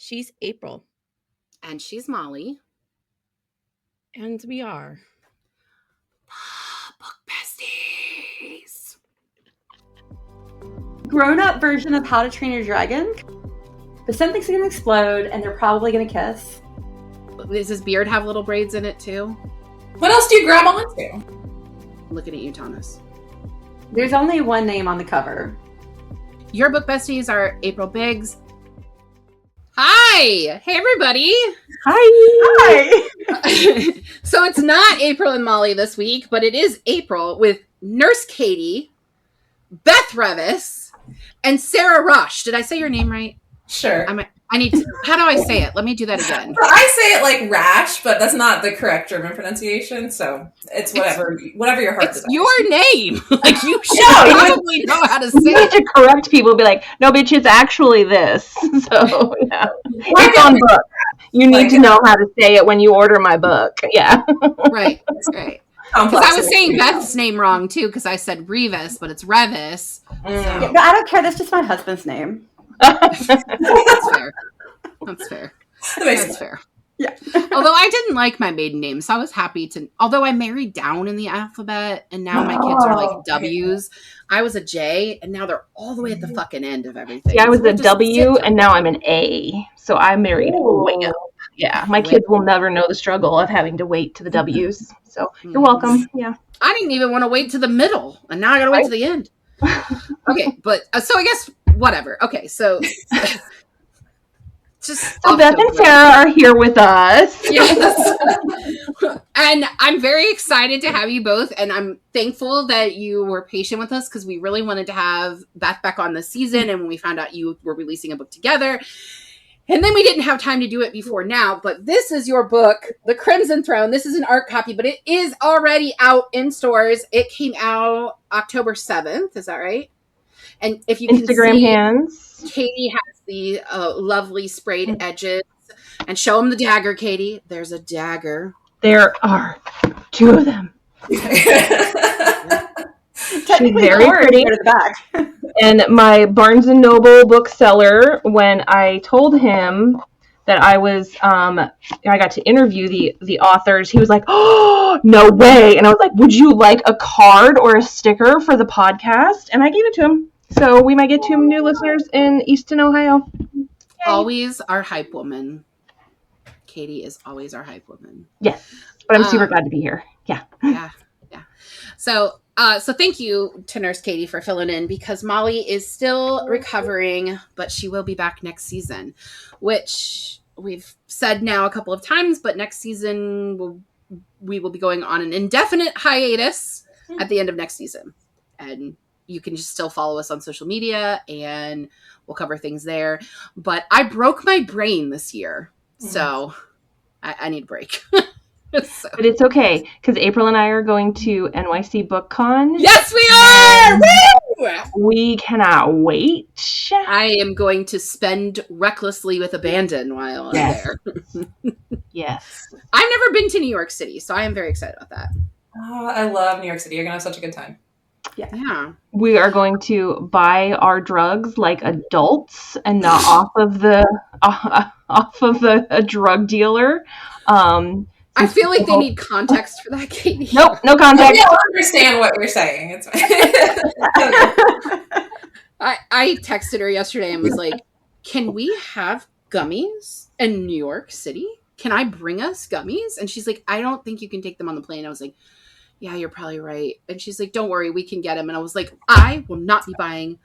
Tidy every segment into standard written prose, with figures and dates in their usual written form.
She's April. And she's Molly. And we are Book Besties. Grown-up version of How to Train Your Dragon. But something's going to explode, and they're probably going to kiss. Does his beard have little braids in it, too? What else do you grab onto? Looking at you, Thomas. There's only one name on the cover. Your book besties are April Biggs. Hi! Hey, everybody! Hi! So it's not April and Molly this week, but it is April with Nurse Katie, Beth Revis, and Sarah Raasch. Did I say your name right? Sure. I need to, how do I say it? Let me do that again. So I say it like Raasch, but that's not the correct German pronunciation, so it's whatever your heart desires. It's your name. Like, you should probably know how to say You need to correct people and be like, no, bitch, it's actually this. So, yeah. It's on book. You need to know how to say it when you order my book. Yeah. Right. That's right. Because I was saying Beth's name wrong, too, because I said Revis, but it's Revis. Yeah, but I don't care. That's just my husband's name. That's fair. That's fair. That's fair. Yeah. Although I didn't like my maiden name, so I was happy to. Although I married down in the alphabet, and now my kids are like W's. I was a J, and now they're all the way at the fucking end of everything. Yeah, I was a W, and now I'm an A. So I married way up. Yeah, my kids will never know the struggle of having to wait to the W's. So you're welcome. Yeah. I didn't even want to wait to the middle, and now I got to wait to the end. Okay, but so I guess whatever. Okay, so. So Beth and Sarah are here with us. Yes. And I'm very excited to have you both. And I'm thankful that you were patient with us because we really wanted to have Beth back on this season. And when we found out you were releasing a book together, and then we didn't have time to do it before now. But this is your book, The Crimson Throne. This is an art copy, but it is already out in stores. It came out October 7th. Is that right? And if you Instagram can see, hands. Katie has the lovely sprayed edges. And show them the dagger, Katie. There's a dagger. There are two of them. She's very pretty. And my Barnes & Noble bookseller, when I told him that I got to interview the authors, he was like, oh, no way. And I was like, would you like a card or a sticker for the podcast? And I gave it to him. So we might get 2 new listeners in Easton, Ohio. Yay. Always our hype woman. Katie is always our hype woman. Yes, but I'm super glad to be here. Yeah. Yeah. So thank you to Nurse Katie for filling in because Molly is still recovering, but she will be back next season, which we've said now a couple of times, but next season we will be going on an indefinite hiatus at the end of next season. And you can just still follow us on social media and we'll cover things there. But I broke my brain this year. So I need a break. So. But it's okay because April and I are going to NYC Book Con. Yes, we are! Woo! We cannot wait. I am going to spend recklessly with abandon while I'm there. Yes. I've never been to New York City, so I am very excited about that. Oh, I love New York City. You're going to have such a good time. Yeah. We are going to buy our drugs like adults and not off of a drug dealer. I feel like they need context for that, Katie. Nope, no context. I don't understand what you're saying. It's I texted her yesterday and was like, can we have gummies in New York City? Can I bring us gummies? And she's like, I don't think you can take them on the plane. I was like, yeah, you're probably right. And she's like, don't worry, we can get them. And I was like, I will not be buying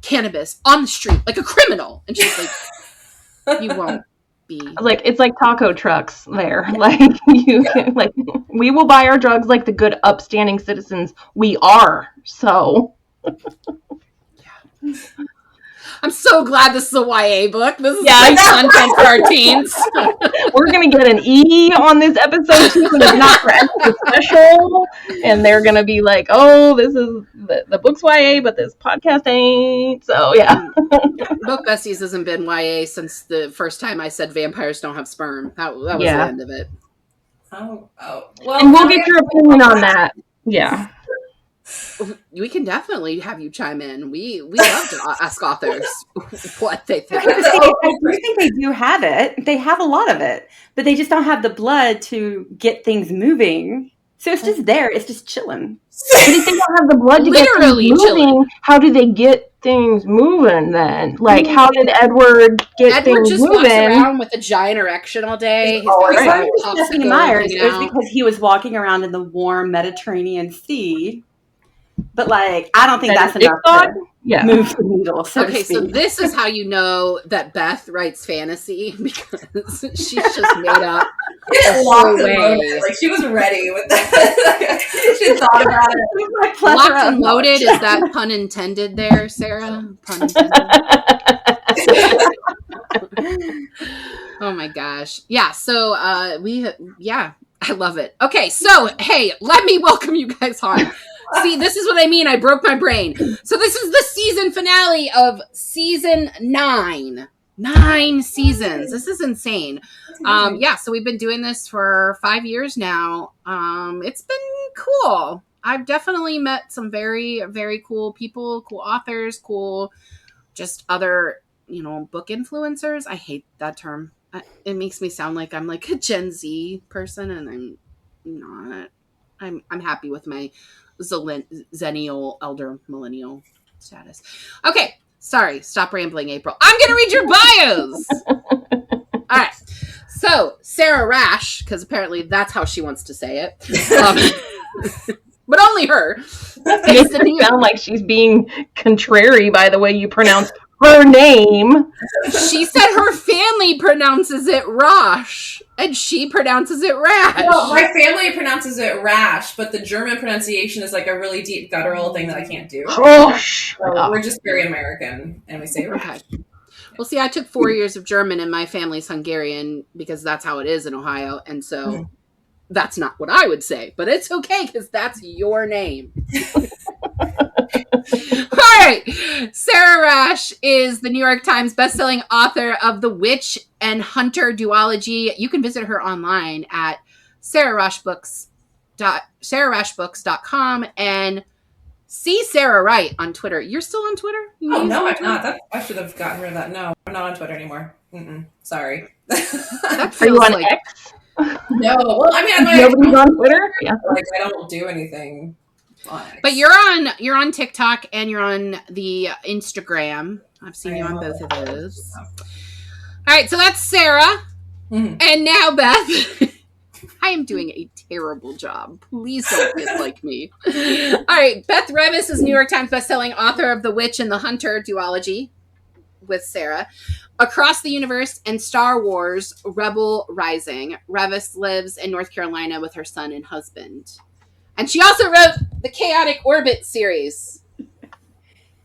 cannabis on the street like a criminal. And she's like, you won't be. Like, it's like taco trucks there. Like, you can, like, we will buy our drugs like the good upstanding citizens we are. So. Yeah. I'm so glad this is a YA book. This is like content for our teens. We're going to get an E on this episode, too, and it's not for extra special. And they're going to be like, oh, this is, the book's YA, but this podcast ain't. So, yeah. Book Besties hasn't been YA since the first time I said vampires don't have sperm. That was the end of it. Oh. Well, and we'll get your opinion on that. Yeah. We can definitely have you chime in. We love to ask authors what they think. I do think they do have it. They have a lot of it, but they just don't have the blood to get things moving. So it's just there. It's just chilling. But if they don't have the blood to Literally get things moving, chilling. how do they get things moving then? Like, how did Edward get Edward things just walks moving? around with a giant erection all day. He's Oh, got his right. little Stephanie popsicle Myers, hanging it was out. because he was walking around in the warm Mediterranean Sea. But like, I don't think that's enough to Yeah. move the needle. So Okay, to so speak. this is how you know that Beth writes fantasy, because she's just made up a Locked whole and way. loaded. Like she was ready with that. She thought about it. Like plethora Locked and of loaded, knowledge. is that pun intended there, Sarah? Pun intended. Oh my gosh. Yeah, so I love it. Okay, so hey, let me welcome you guys on. See, this is what I mean. I broke my brain. So this is the season finale of season 9. 9 seasons. This is insane. So we've been doing this for 5 years now. It's been cool. I've definitely met some very, very cool people, cool authors, cool just other, book influencers. I hate that term. It makes me sound like I'm like a Gen Z person, and I'm not. I'm happy with my Zennial, elder millennial status. Okay, sorry. Stop rambling, April. I'm gonna read your bios. All right. So Sarah Raasch, because apparently that's how she wants to say it, but only her. Makes it sound like she's being contrary by the way you pronounce her name. She said her family pronounces it Raasch, and she pronounces it Raasch. Well, my family pronounces it Raasch, but the German pronunciation is like a really deep guttural thing that I can't do. Raasch. So we're just very American, and we say Raasch. Okay. Well, see, I took 4 years of German, and my family's Hungarian because that's how it is in Ohio, and so that's not what I would say, but it's okay because that's your name. All right. Sarah Raasch is the New York Times bestselling author of The Witch and Hunter duology. You can visit her online at sarahraashbooks.com and see Sarah Wright on Twitter. You're still on Twitter? Oh, no, I'm not. I should have gotten rid of that. No, I'm not on Twitter anymore. Sorry. That Are you feels on like X? No, well, I mean, Nobody's on Twitter? Yeah. like I don't do anything on X. But you're on TikTok and you're on the Instagram. I've seen you on both of those. All right, so that's Sarah. And now Beth. I am doing a terrible job. Please don't dislike me. All right, Beth Revis is New York Times bestselling author of The Witch and the Hunter duology with Sarah. Across the Universe and Star Wars Rebel Rising. Revis lives in North Carolina with her son and husband. And she also wrote the Chaotic Orbit series,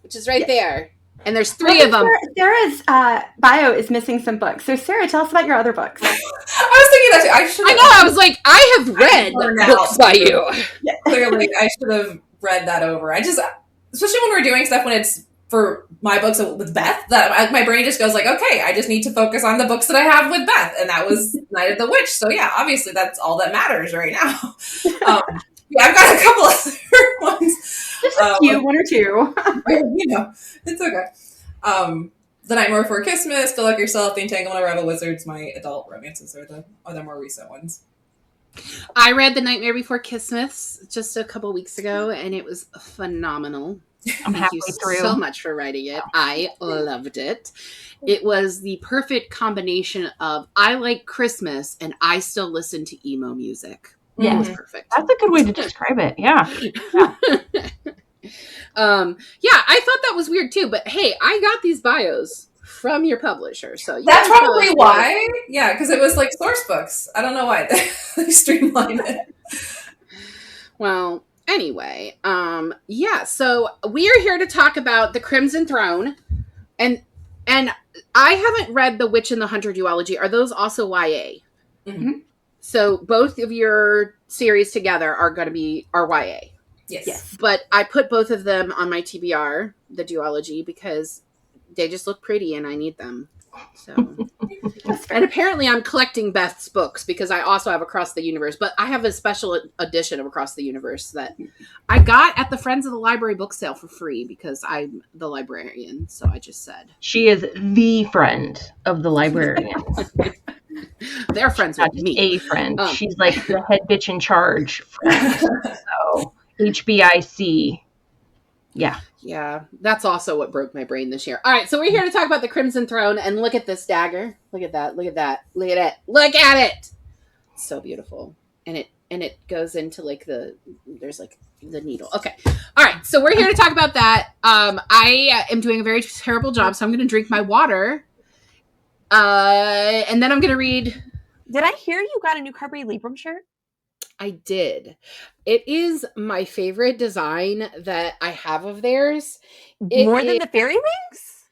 which is right there. And there's 3 of them. Sarah's bio is missing some books. So Sarah, tell us about your other books. I was thinking that too. I know. I was like, I have read books by you. Yeah, clearly, I should have read that over. I just, especially when we're doing stuff when it's for my books with Beth, that my brain just goes like, okay, I just need to focus on the books that I have with Beth, and that was Night of the Witch. So yeah, obviously that's all that matters right now. Yeah, I've got a couple other ones. Just a few, 1 or 2. It's okay. The Nightmare Before Christmas, Good Luck Yourself, The Entanglement of Rebel Wizards. My adult romances are the more recent ones. I read The Nightmare Before Christmas just a couple weeks ago, and it was phenomenal. I'm Thank you halfway through. so much for writing it. I loved it. It was the perfect combination of I like Christmas and I still listen to emo music. Yeah. It was perfect. That's a good way to describe it. Yeah. I thought that was weird too, but hey, I got these bios from your publisher, so That's probably why. Yeah, because it was like source books. I don't know why they streamlined it. Well, anyway, so we are here to talk about the Crimson Throne, and I haven't read The Witch and the Hunter duology. Are those also YA? Mm-hmm. So both of your series together are going to be YA. Yes. But I put both of them on my TBR, the duology, because they just look pretty and I need them. So, and apparently I'm collecting Beth's books because I also have Across the Universe, but I have a special edition of Across the Universe that I got at the Friends of the Library book sale for free because I'm the librarian. So I just said. She is the friend of the librarians. They're friends Not with just me. a friend. She's like the head bitch in charge friend. So HBIC. Yeah. Yeah, that's also what broke my brain this year. All right, so we're here to talk about the Crimson Throne, and look at this dagger. Look at that. Look at that. Look at it. Look at it. It's so beautiful, and it goes into like there's like the needle. Okay. All right, so we're here to talk about that. I am doing a very terrible job, so I'm going to drink my water, and then I'm going to read. Did I hear you got a new Carpe Librum shirt? I did. It is my favorite design that I have of theirs. More than the fairy wings?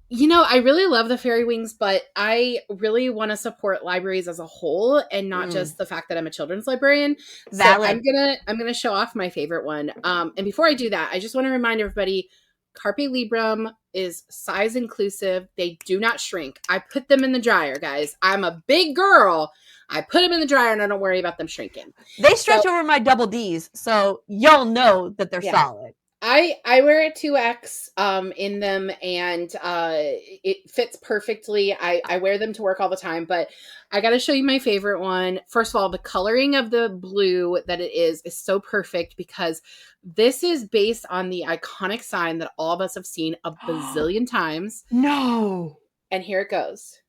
You know, I really love the fairy wings, but I really want to support libraries as a whole and not just the fact that I'm a children's librarian. Valid. So I'm gonna show off my favorite one. And before I do that, I just want to remind everybody, Carpe Librum is size inclusive. They do not shrink. I put them in the dryer, guys. I'm a big girl. I put them in the dryer and I don't worry about them shrinking. They stretch over my double Ds, so y'all know that they're solid. I wear a 2X in them, and it fits perfectly. I wear them to work all the time, but I got to show you my favorite one. First of all, the coloring of the blue that it is so perfect because this is based on the iconic sign that all of us have seen a bazillion times. No. And here it goes.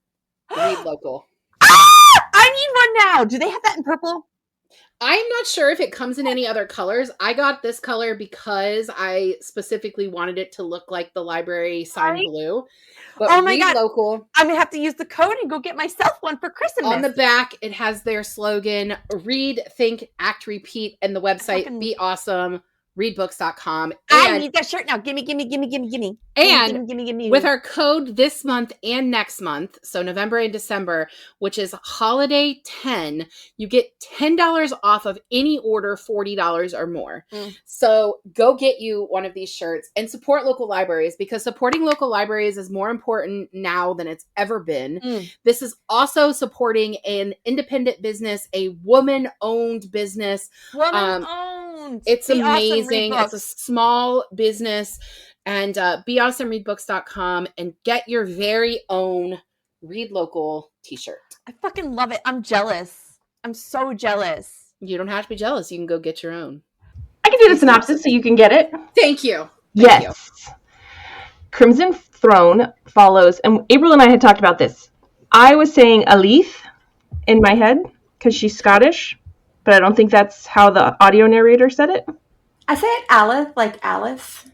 Read local. I need one now. Do they have that in purple? I'm not sure if it comes in any other colors. I got this color because I specifically wanted it to look like the library sign blue. But oh my God. Local. I'm going to have to use the code and go get myself one for Christmas. On the back, it has their slogan, Read, Think, Act, Repeat, and the website, Be Awesome. Readbooks.com. I need that shirt now. Gimme. And gimme. With our code this month and next month, so November and December, which is Holiday 10, you get $10 off of any order $40 or more. So go get you one of these shirts and support local libraries because supporting local libraries is more important now than it's ever been. This is also supporting an independent business, a woman-owned business. Woman-owned. It's Be amazing. Awesome It's a small business. And beawesomereadbooks.com and get your very own Read Local t-shirt. I fucking love it. I'm jealous. I'm so jealous. You don't have to be jealous. You can go get your own. I can do the synopsis so you can get it. Thank you. Yes. Crimson Throne follows, and April and I had talked about this. I was saying Alith in my head because she's Scottish, but I don't think that's how the audio narrator said it. I say it Aleph, like Alice.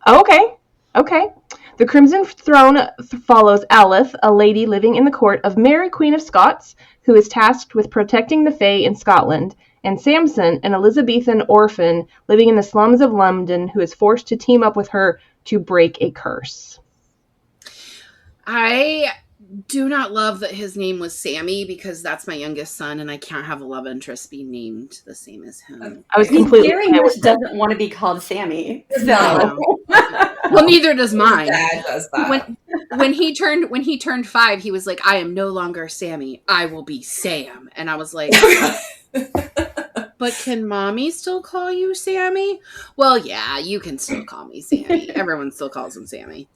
Oh, okay. The Crimson Throne follows Aleph, a lady living in the court of Mary, Queen of Scots, who is tasked with protecting the Fae in Scotland, and Samson, an Elizabethan orphan living in the slums of London, who is forced to team up with her to break a curse. I do not love that his name was Sammy because that's my youngest son and I can't have a love interest be named the same as him. I was completely Gary doesn't want to be called Sammy. So. Well, neither does mine. Dad does that. When he turned 5, he was like, I am no longer Sammy. I will be Sam. And I was like, but can mommy still call you Sammy? Well, yeah, you can still call me Sammy. Everyone still calls him Sammy.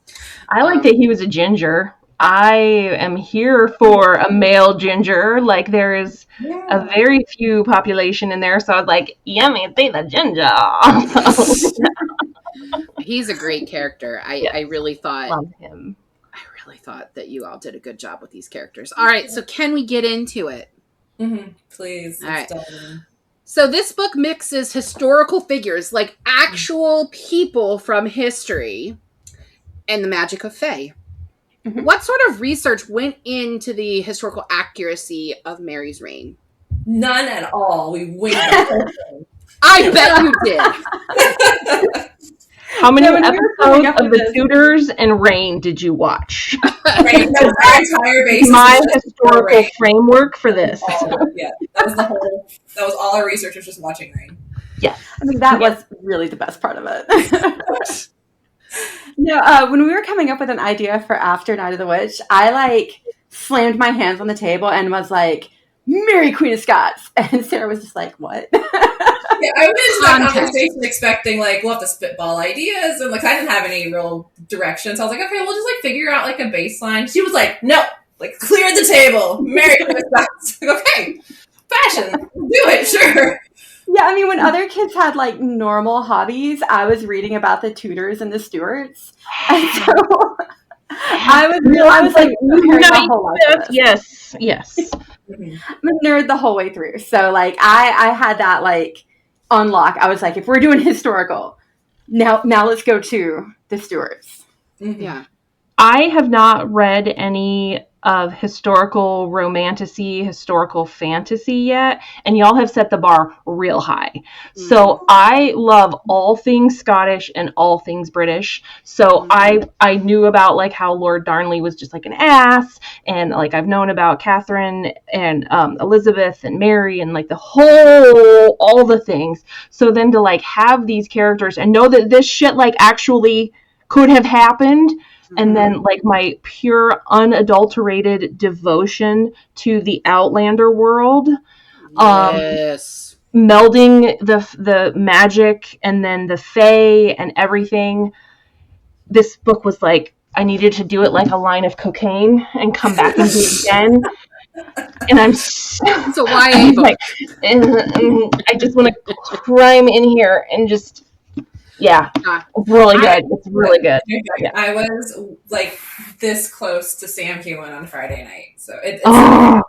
I like that he was a ginger. I am here for a male ginger. Like, there is a very few population in there, so I was like, yummy, take the ginger. He's a great character. I really thought love him. I really thought that you all did a good job with these characters. All right, so can we get into it? Please. All right. So this book mixes historical figures, like actual people from history, and the magic of Fae. What sort of research went into the historical accuracy of Mary's reign? None at all. We winged I bet you did. How many episodes of The Tudors and Reign did you watch? Right, that was our entire basis. My historical framework for this. Yeah, that was all our research was just watching Reign. Yes. I mean, that was really the best part of it. No, when we were coming up with an idea for After Night of the Witch, I like slammed my hands on the table and was like, "Mary Queen of Scots," and Sarah was just like, "What?" Yeah, I went into that Context. conversation expecting like we'll have to spitball ideas, and like I didn't have any real direction, so I was like, okay, we'll just like figure out like a baseline. She was like, no, like clear the table, Mary Queen of Scots. Like, okay, fashion, do it, sure. Yeah, I mean, when other kids had like normal hobbies, I was reading about the Tudors and the Stuarts, and so I was like preparing my whole life for this. Yes. Mhm. I'm a nerd the whole way through, so like I had that like unlock. I was like, if we're doing historical, now let's go to the Stuarts. Mhm. Yeah. I have not read any of historical romantasy, historical fantasy yet, and y'all have set the bar real high. So I love all things Scottish and all things British. So I knew about like how Lord Darnley was just like an ass, and like I've known about Catherine and Elizabeth and Mary and like all the things. So then to like have these characters and know that this shit like actually could have happened. And then, like, my pure, unadulterated devotion to the Outlander world, Yes. melding the magic and then the fae and everything. This book was like, I needed to do it like a line of cocaine and come back and do it again. And I'm So YA book. like, I just want to climb in here and just. Yeah, it's really good. It's really good. Yeah. I was like this close to Sam Hewen on Friday night, so it's right.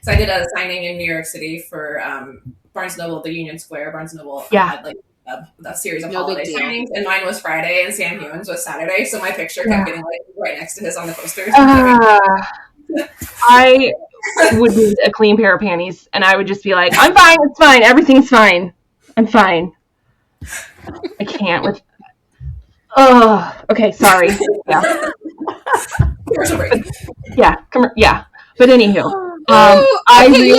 So I did a signing in New York City for Barnes Noble, the Union Square. Barnes Noble had like a series of holiday signings, and mine was Friday, and Sam Hewen's was Saturday. So my picture kept getting like right next to his on the posters. I would need a clean pair of panties, and I would just be like, "I'm fine. It's fine. Everything's fine. I'm fine." I can't with. Oh, okay. Sorry. Yeah. Commercial break. Yeah. But anywho, I really,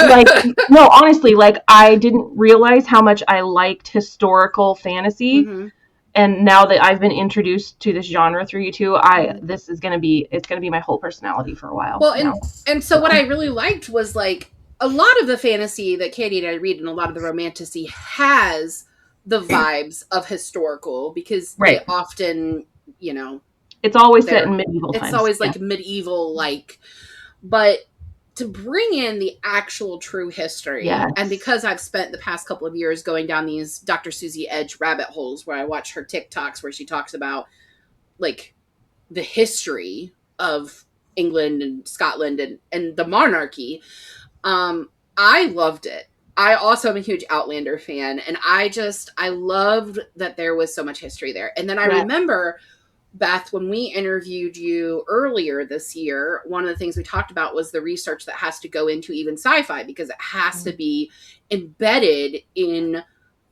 like, no, honestly, like, I didn't realize how much I liked historical fantasy, and now that I've been introduced to this genre through you two, it's gonna be my whole personality for a while. Well, and so what I really liked was like a lot of the fantasy that Katie and I read, and a lot of the romantasy has the vibes of historical because they often, it's always set in medieval times. It's always like medieval, like, but to bring in the actual true history, and because I've spent the past couple of years going down these Dr. Susie Edge rabbit holes where I watch her TikToks where she talks about like the history of England and Scotland and the monarchy, I loved it. I also am a huge Outlander fan, and I loved that there was so much history there. And then I remember, Beth, when we interviewed you earlier this year, one of the things we talked about was the research that has to go into even sci-fi because it has to be embedded in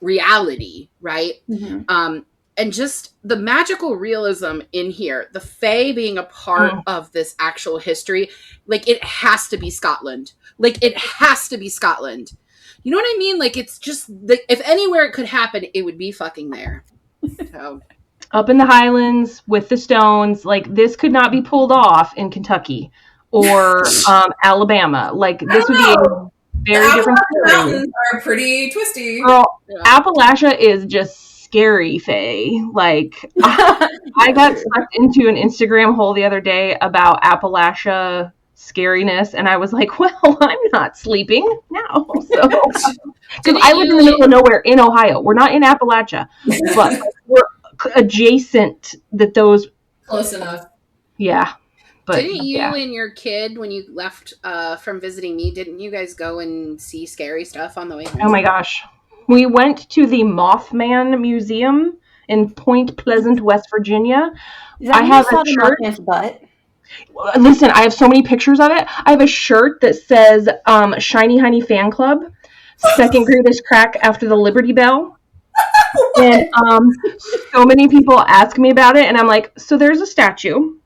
reality, right? And just the magical realism in here, the Fae being a part of this actual history, like it has to be Scotland. Like it has to be Scotland. You know what I mean? Like it's just if anywhere it could happen, it would be fucking there. So. Up in the Highlands with the Stones, like this could not be pulled off in Kentucky or Alabama. Like this would be a very different story. Mountains are pretty twisty. Girl, Appalachia is just scary, Faye. Like I got sucked into an Instagram hole the other day about Appalachia scariness, and I was like, well, I'm not sleeping now. So because I live in the middle of nowhere in Ohio. We're not in Appalachia, but we're adjacent those close enough. Yeah. But didn't you and your kid, when you left from visiting me, didn't you guys go and see scary stuff on the way home? Oh my gosh. We went to the Mothman Museum in Point Pleasant, West Virginia. I have a shirt. Butt? Listen, I have so many pictures of it. I have a shirt that says Shiny Honey Fan Club, second greatest crack after the Liberty Bell. And so many people ask me about it, and I'm like, so there's a statue.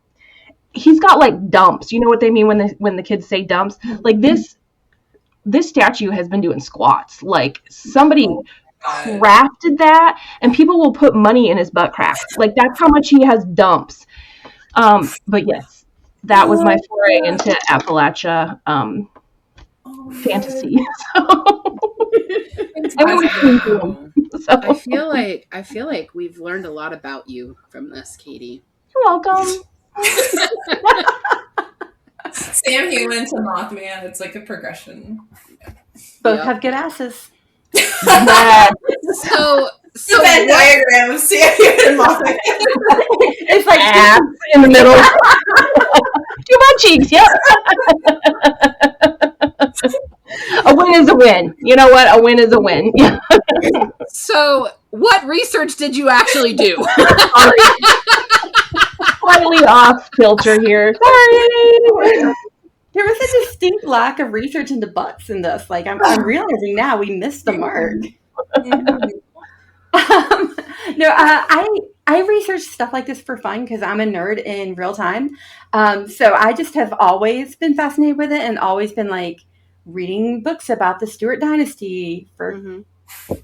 He's got like dumps. You know what they mean when the kids say dumps? Like this statue has been doing squats. Like somebody crafted that, and people will put money in his butt crack. Like, that's how much he has dumps. But yes, that was my foray into Appalachia fantasy. So. I feel like we've learned a lot about you from this, Katie. You're welcome. Sam Human to Mothman. It's like a progression. Both have good asses. So Venn diagram of Sam Human and Mothman. It's like ass in the middle. 2 butt cheeks. Yep. A win is a win. You know what? A win is a win. Yeah. So, what research did you actually do? Slightly off kilter here. Sorry. there was a distinct lack of research into butts in this. Like I'm realizing now we missed the mark. I research stuff like this for fun because I'm a nerd in real time. So I just have always been fascinated with it and always been like reading books about the Stuart Dynasty for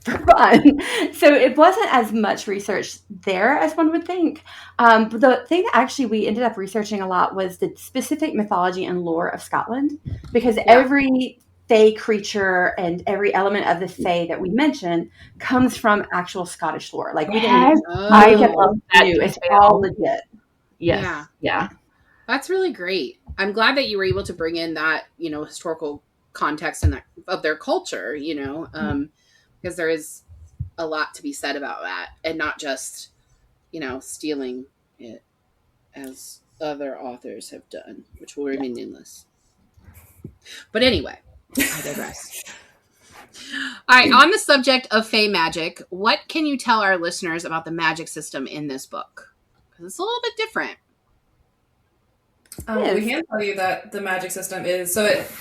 fun. So it wasn't as much research there as one would think. But the thing that actually we ended up researching a lot was the specific mythology and lore of Scotland, because every Fae creature and every element of the Fae that we mentioned comes from actual Scottish lore. Like we didn't, I love that. it's all legit. Yes. Yeah. That's really great. I'm glad that you were able to bring in that, historical context and that of their culture, because there is a lot to be said about that, and not just, stealing it as other authors have done, which will remain nameless. But anyway, I digress. All right, on the subject of Fae magic, what can you tell our listeners about the magic system in this book? Because it's a little bit different. We can tell you that the magic system is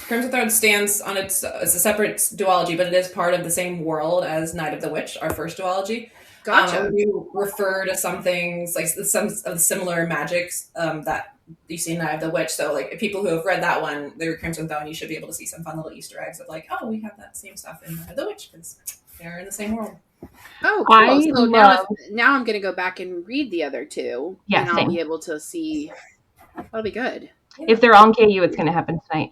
Crimson Thread stands on it's a separate duology, but it is part of the same world as Night of the Witch, our first duology. Gotcha. We refer to some things like some of the similar magics that you see in Night of the Witch. So, like, people who have read that one, they're Crimson Throne, you should be able to see some fun little Easter eggs of like, oh, we have that same stuff in Night of the Witch because they're in the same world. Oh, cool. So now I'm going to go back and read the other two, and I'll be able to see. That'll be good. If they're on KU, it's going to happen tonight.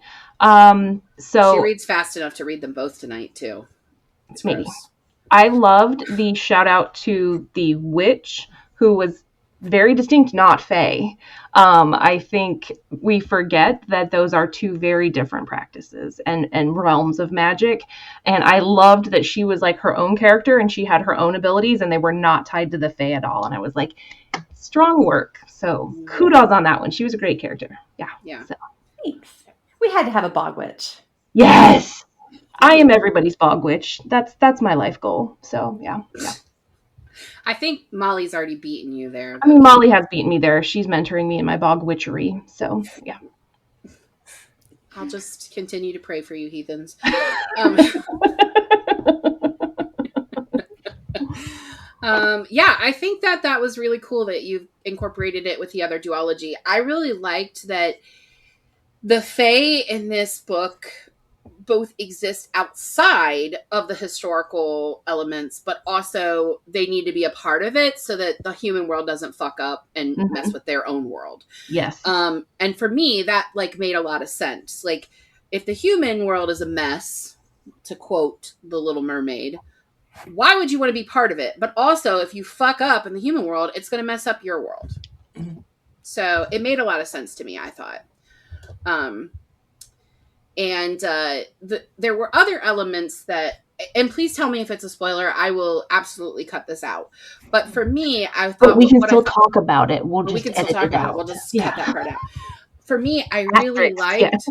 So she reads fast enough to read them both tonight too. It's maybe. gross. I loved the shout out to the witch, who was very distinct, not Fae. I think we forget that those are two very different practices and realms of magic. And I loved that she was like her own character and she had her own abilities and they were not tied to the Fae at all. And I was like, strong work. So kudos on that one. She was a great character. Yeah. So. Thanks. We had to have a bog witch. Yes. I am everybody's bog witch. That's my life goal. So yeah. I think Molly's already beaten you there. I mean, Molly has beaten me there. She's mentoring me in my bog witchery. So yeah. I'll just continue to pray for you, heathens. I think that was really cool that you've incorporated it with the other duology. I really liked that the Fae in this book both exist outside of the historical elements, but also they need to be a part of it so that the human world doesn't fuck up and mess with their own world. Yes. And for me, that like made a lot of sense. Like, if the human world is a mess, to quote The Little Mermaid, why would you want to be part of it? But also, if you fuck up in the human world, it's going to mess up your world. Mm-hmm. So it made a lot of sense to me, I thought. There were other elements that, and please tell me if it's a spoiler, I will absolutely cut this out. But for me, I thought... But we can still talk about it. We'll just edit it out. We'll just cut that part out. For me, I really liked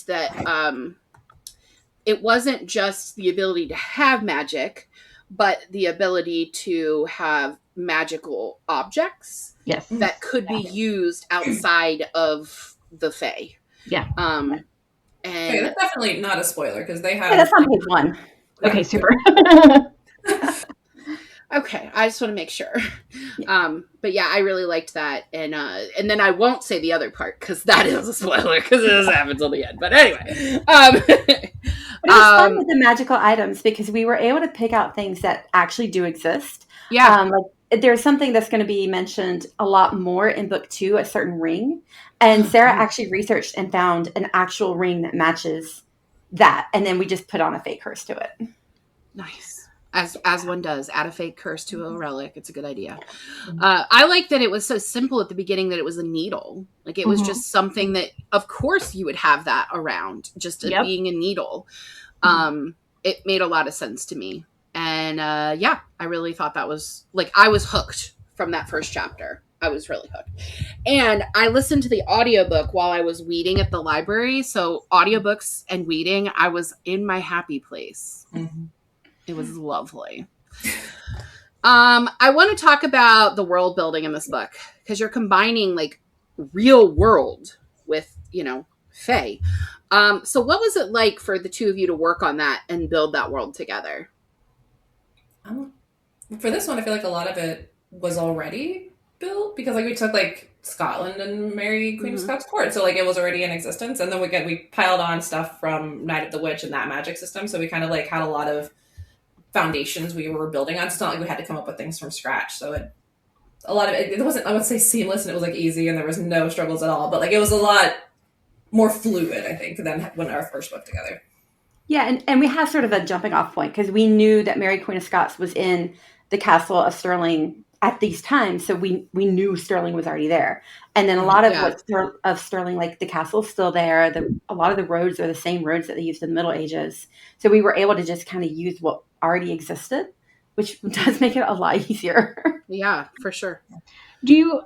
that it wasn't just the ability to have magic, but the ability to have magical objects that could be used outside of the Fae. Yeah. And okay, that's definitely not a spoiler because they have. Yeah, that's on page 1. Okay, super. Okay, I just want to make sure. But yeah, I really liked that, and then I won't say the other part because that is a spoiler because it doesn't happen till the end. But anyway, But it was fun with the magical items because we were able to pick out things that actually do exist. Yeah. Like there's something that's going to be mentioned a lot more in book 2, a certain ring. And Sarah actually researched and found an actual ring that matches that. And then we just put on a fake curse to it. Nice. As one does, add a fake curse to a relic. It's a good idea. I like that it was so simple at the beginning that it was a needle. Like it was just something that, of course, you would have that around, just being a needle. It made a lot of sense to me. And I really thought that was, like, I was hooked from that first chapter. I was really hooked. And I listened to the audiobook while I was weeding at the library. So audiobooks and weeding, I was in my happy place. It was lovely. I want to talk about the world building in this book because you're combining like real world with, fae. So what was it like for the two of you to work on that and build that world together? For this one, I feel like a lot of it was already built because like we took like Scotland and Mary Queen of Scots Court, so like it was already in existence, and then we piled on stuff from Night of the Witch and that magic system, so we kind of like had a lot of foundations we were building on. It's not like we had to come up with things from scratch, so a lot of it wasn't, I would say, seamless, and it was like easy and there was no struggles at all, but like it was a lot more fluid, I think, than when our first book together. Yeah, and we had sort of a jumping off point because we knew that Mary Queen of Scots was in the castle of Stirling at these times, so we knew Stirling was already there. And then a lot of Stirling, like the castle's still there. A lot of the roads are the same roads that they used in the Middle Ages. So we were able to just kind of use what already existed, which does make it a lot easier. Yeah, for sure. Do you,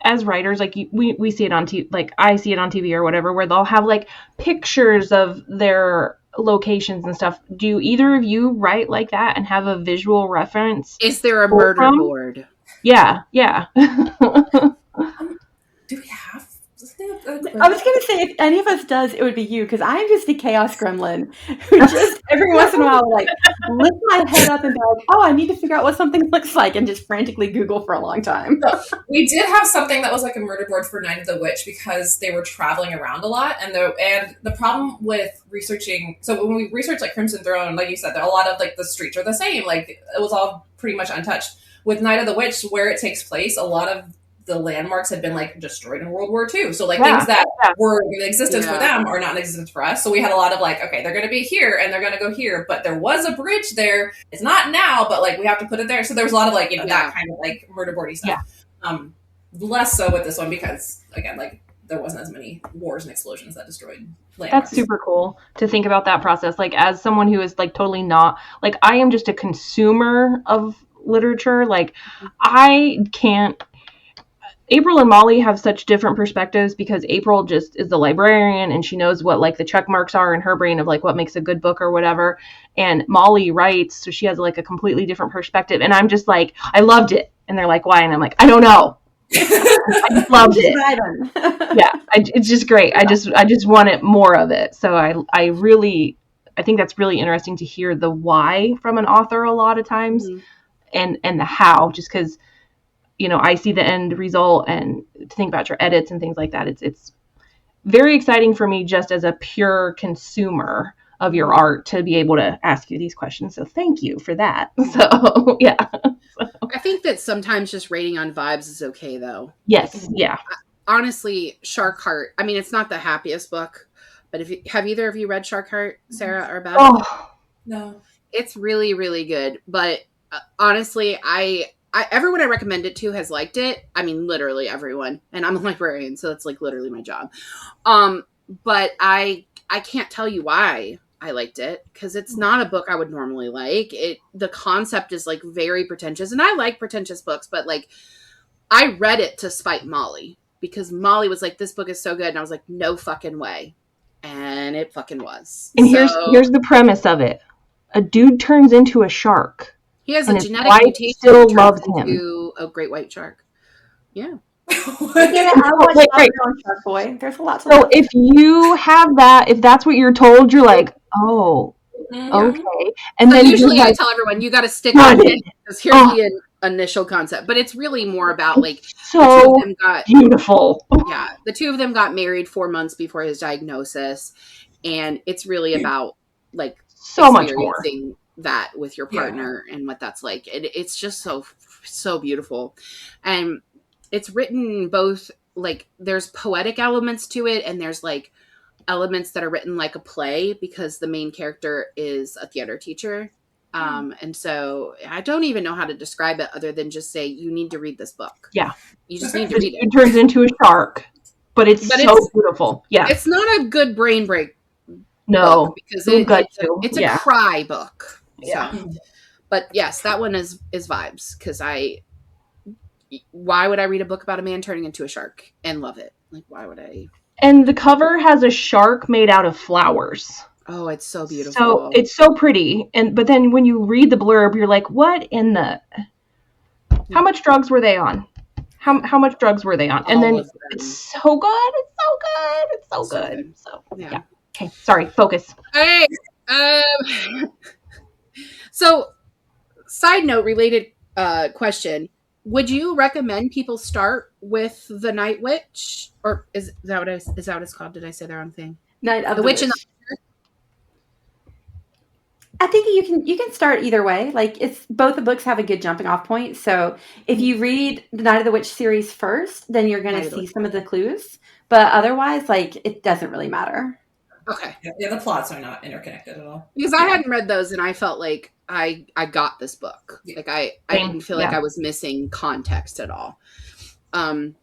as writers, like we see it on TV, like I see it on TV or whatever, where they'll have like pictures of their locations and stuff. Do either of you write like that and have a visual reference? Is there a murder board? Yeah. Do we have? I was going to say, if any of us does, it would be you, because I'm just a chaos gremlin who just every once in a while like lift my head up and be like, oh, I need to figure out what something looks like, and just frantically Google for a long time. We did have something that was like a murder board for Night of the Witch because they were traveling around a lot, and the problem with researching, so when we researched like Crimson Throne, like you said, there are a lot of like the streets are the same, like it was all pretty much untouched. With Night of the Witch, where it takes place, a lot of the landmarks had been like destroyed in World War II. So like things that were in existence for them are not in existence for us. So we had a lot of like, okay, they're going to be here and they're going to go here, but there was a bridge there. It's not now, but like we have to put it there. So there was a lot of like, that kind of like murder boardy stuff. Yeah. Less so with this one because again, like there wasn't as many wars and explosions that destroyed landmarks. That's super cool to think about that process. Like as someone who is like totally not, like I am just a consumer of literature. Like I can't, April and Molly have such different perspectives because April just is the librarian and she knows what like the check marks are in her brain of like what makes a good book or whatever. And Molly writes, so she has like a completely different perspective. And I'm just like, I loved it. And they're like, why? And I'm like, I don't know. I just loved it. It's just great. I just wanted more of it. So I think that's really interesting to hear the why from an author a lot of times and the how, just because I see the end result and to think about your edits and things like that. It's very exciting for me just as a pure consumer of your art to be able to ask you these questions. So thank you for that. So, yeah. I think that sometimes just rating on vibes is okay though. Yes. Yeah. Honestly, Shark Heart, I mean, it's not the happiest book, but have either of you read Shark Heart, Sarah or Beth? Oh, no. It's really, really good. But honestly, everyone I recommend it to has liked it. I mean, literally everyone. And I'm a librarian, so it's like literally my job. But I can't tell you why I liked it because it's not a book I would normally like. The concept is like very pretentious, and I like pretentious books, but like I read it to spite Molly because Molly was like, "This book is so good," and I was like, "No fucking way," and it fucking was. And here's the premise of it: a dude turns into a shark. He has a genetic mutation. Still loves him. To a great white shark. Yeah. Shark Boy. There's a lot to So if you have that, if that's what you're told, you're like, oh, okay. And so then usually I tell everyone you got to stick with it because here's the initial concept, but it's really more about like so the two of them got beautiful. Yeah, the two of them got married 4 months before his diagnosis, and it's really about like So much more. experiencing that with your partner and what that's like. It's just so beautiful. And it's written both like there's poetic elements to it, and there's like elements that are written like a play because the main character is a theater teacher. And so I don't even know how to describe it other than just say you need to read this book. Yeah. You just need to read it. It turns into a shark, but it's beautiful. Yeah. It's not a good brain break no book because it's a cry book. Yeah. So, but yes, that one is vibes because why would I read a book about a man turning into a shark and love it? Like, why would I? And the cover has a shark made out of flowers. Oh, it's so beautiful. So it's so pretty. But then when you read the blurb, you're like, what in the... How much drugs were they on? How much drugs were they on? And then it's so good. It's so good. It's so good. So, yeah. Okay, sorry. Focus. All right. So, side note, related question. Would you recommend people start with The Night Witch? Or is that what it's called? Did I say the wrong thing? Night of the Witch and the... I think you can start either way. Like it's both the books have a good jumping off point. So if you read the Night of the Witch series first, then you're going to see some of the clues. But otherwise, like it doesn't really matter. Okay. Yeah, the plots are not interconnected at all. Because I hadn't read those, and I felt like I got this book. Like I didn't feel like I was missing context at all. But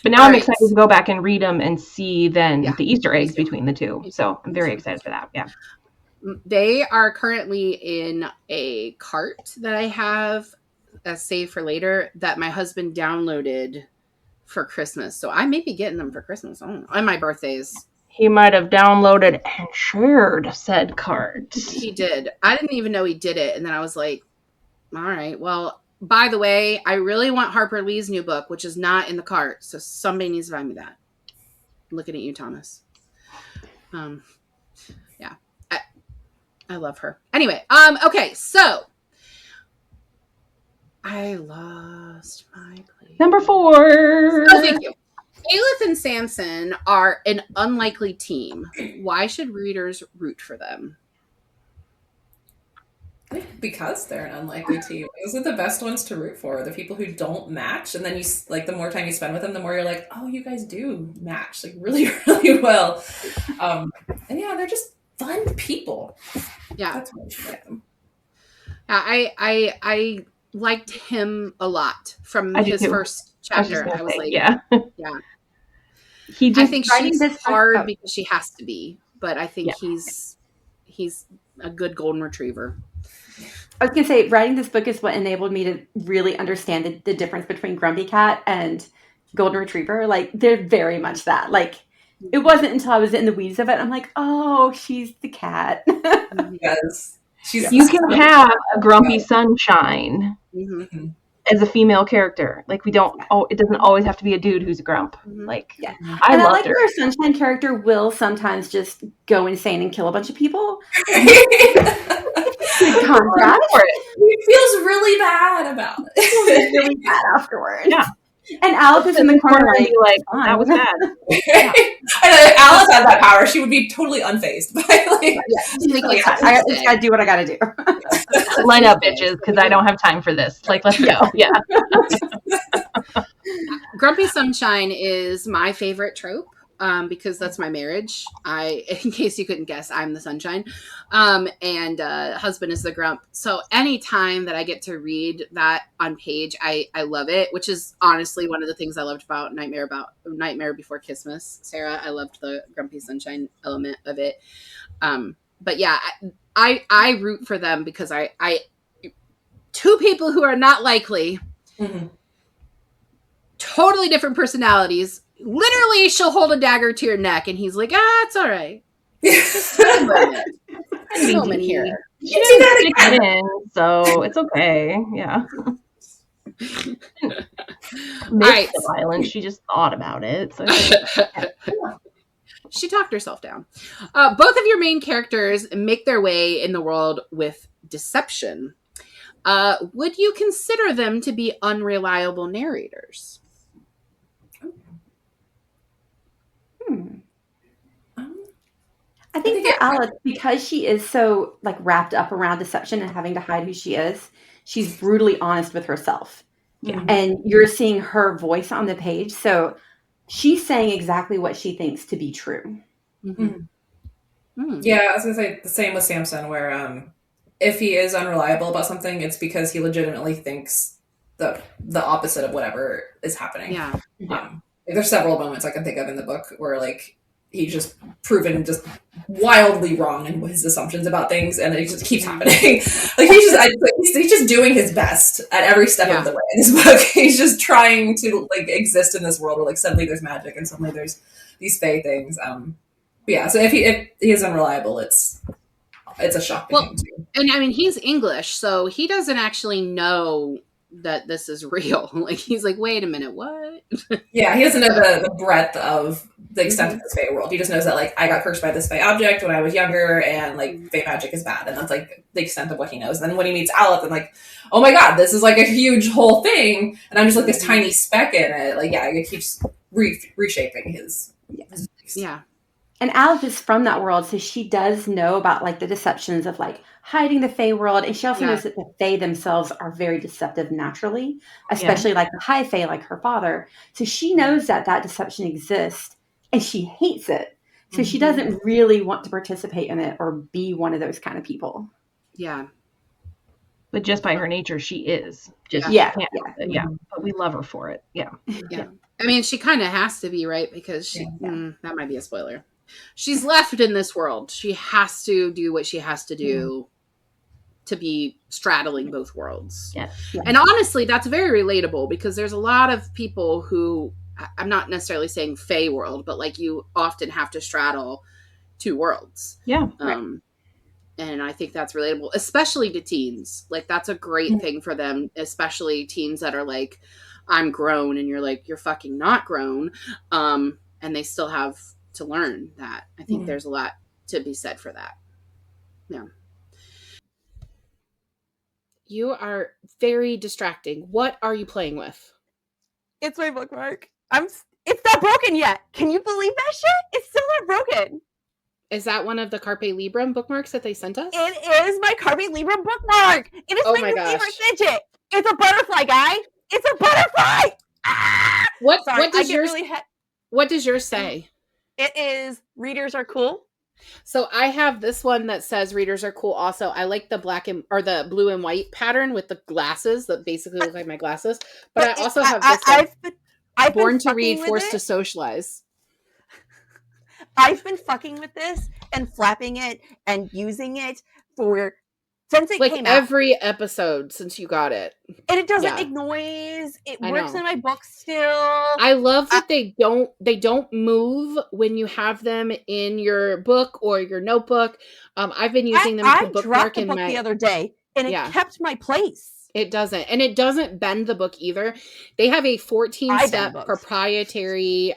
now I'm excited to go back and read them and see then the Easter eggs between the two. So I'm very excited for that. Yeah. They are currently in a cart that I have saved for later that my husband downloaded for Christmas. So I may be getting them for Christmas. I don't know. And my birthdays. He might have downloaded and shared said cart. He did. I didn't even know he did it. And then I was like, all right, well, by the way, I really want Harper Lee's new book, which is not in the cart. So somebody needs to buy me that. I'm looking at you, Thomas. Yeah. I love her. Anyway, okay, so I lost my place. Number 4. Oh, thank you. Aelith and Samson are an unlikely team. Why should readers root for them? I think because they're an unlikely team. Those are the best ones to root for. The people who don't match, and then you like the more time you spend with them, the more you're like, oh, you guys do match like really, really well. And yeah, they're just fun people. Yeah, that's what I should like them. I liked him a lot from his first chapter. I was like, yeah. I think she's hard because she has to be, but I think he's a good golden retriever. I was gonna say, writing this book is what enabled me to really understand the difference between Grumpy Cat and Golden Retriever. Like they're very much that. Like it wasn't until I was in the weeds of it, I'm like, oh, she's the cat. Yes. You can have a Grumpy Sunshine as a female character. Like we don't. Oh, it doesn't always have to be a dude who's a grump. Like I like her. Our Sunshine character will sometimes just go insane and kill a bunch of people. Contract. He feels really bad about it. Really bad afterwards. Yeah. And Alice is in the corner like that was bad. Yeah. And if Alice had that power, she would be totally unfazed by like, I just gotta do what I gotta do. Line up, bitches, because I don't have time for this. Like, let's go. Yeah. Grumpy Sunshine is my favorite trope. Because that's my marriage. In case you couldn't guess, I'm the sunshine. And husband is the grump. So anytime that I get to read that on page, I love it, which is honestly one of the things I loved about Nightmare Before Christmas. Sarah, I loved the Grumpy Sunshine element of it. But yeah, I root for them because I two people who are not likely, totally different personalities. Literally, she'll hold a dagger to your neck, and he's like, it's all right. Just a moment here. She didn't stick it in, so it's okay. Yeah. Right. The violence. She just thought about it. So she talked herself down. Both of your main characters make their way in the world with deception. Would you consider them to be unreliable narrators? I think for Alice, because she is so like wrapped up around deception and having to hide who she is, she's brutally honest with herself. Yeah. And you're seeing her voice on the page. So she's saying exactly what she thinks to be true. Yeah, I was gonna say the same with Samson, where if he is unreliable about something, it's because he legitimately thinks the opposite of whatever is happening. Yeah. There's several moments I can think of in the book where like he's just proven just wildly wrong in his assumptions about things, and it just keeps happening. Like he's just doing his best at every step of the way in this book. He's just trying to like exist in this world where like suddenly there's magic and suddenly there's these fey things. But yeah, so if he is unreliable, it's a shock to him too. And I mean, he's English, so he doesn't actually know that this is real. Like he's like, wait a minute, what? Yeah, he doesn't know the breadth of the extent of this fey world. He just knows that like I got cursed by this fey object when I was younger, and like fey magic is bad, and that's like the extent of what he knows. And then when he meets Aleph, and like, oh my god, this is like a huge whole thing, and I'm just like this tiny speck in it. Like it keeps reshaping his Yeah. And Aleph is from that world, so she does know about like the deceptions of like hiding the Fae world, and she also knows that the Fae themselves are very deceptive naturally, especially like the high Fae, like her father. So she knows that deception exists, and she hates it. So she doesn't really want to participate in it or be one of those kind of people. Yeah. But just by her nature, she is. Just yeah. But we love her for it. Yeah. I mean, she kind of has to be, right? Because she that might be a spoiler. She's left in this world. She has to do what she has to do to be straddling both worlds. Yeah. And honestly, that's very relatable because there's a lot of people who, I'm not necessarily saying Fae world, but like you often have to straddle two worlds. Yeah. And I think that's relatable, especially to teens. Like that's a great thing for them, especially teens that are like, I'm grown, and you're like, you're fucking not grown. And they still have to learn that. I think there's a lot to be said for that. Yeah. You are very distracting. What are you playing with? It's my bookmark. It's not broken yet. Can you believe that shit? It's still not broken. Is that one of the Carpe Librum bookmarks that they sent us? It is my Carpe Librum bookmark. It is my new favorite fidget. It's a butterfly, guy. It's a butterfly. Ah! What does yours say? It is readers are cool. So I have this one that says readers are cool. Also, I like the the blue and white pattern with the glasses that basically look like my glasses. But I also have this one. I've Born to read, forced to socialize. I've been fucking with this and flapping it and using it since it came out. Every episode since you got it. And it doesn't make noise. It works in my book still. I love that they don't move when you have them in your book or your notebook. I've been using them to bookmark in the other day, and it kept my place. It doesn't. And it doesn't bend the book either. They have a 14-step proprietary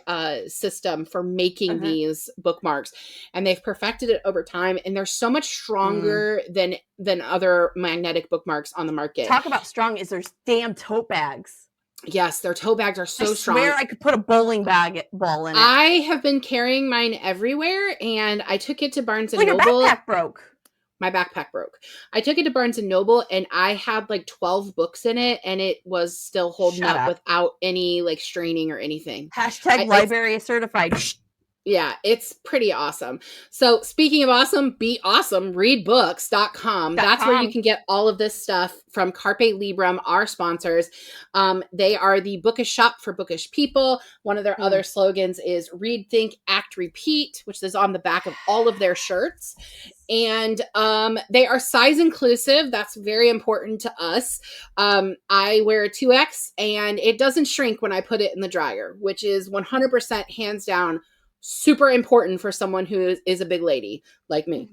system for making these bookmarks. And they've perfected it over time. And they're so much stronger than other magnetic bookmarks on the market. Talk about strong is their damn tote bags. Yes, their tote bags are so strong. I swear I could put a bowling ball in it. I have been carrying mine everywhere. And I took it to Barnes & Noble. Your backpack broke. My backpack broke. I took it to Barnes & Noble and I had like 12 books in it and it was still holding up without any like straining or anything. # library is certified. Yeah, it's pretty awesome. So speaking of awesome, be awesome, readbooks.com. That's where you can get all of this stuff from Carpe Librum, our sponsors. They are the bookish shop for bookish people. One of their other slogans is read, think, act, repeat, which is on the back of all of their shirts. And they are size inclusive. That's very important to us. I wear a 2X and it doesn't shrink when I put it in the dryer, which is 100% hands down super important for someone who is a big lady like me.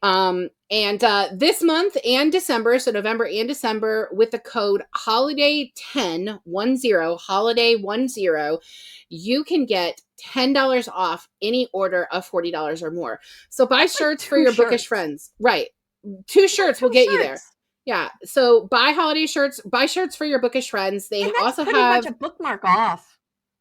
And this month and December, so November and December, with the code holiday10, holiday10, you can get $10 off any order of $40 or more. So buy shirts for your bookish friends. Right. 2 shirts will get you there. Yeah. So buy holiday shirts, buy shirts for your bookish friends. They also have a bookmark off.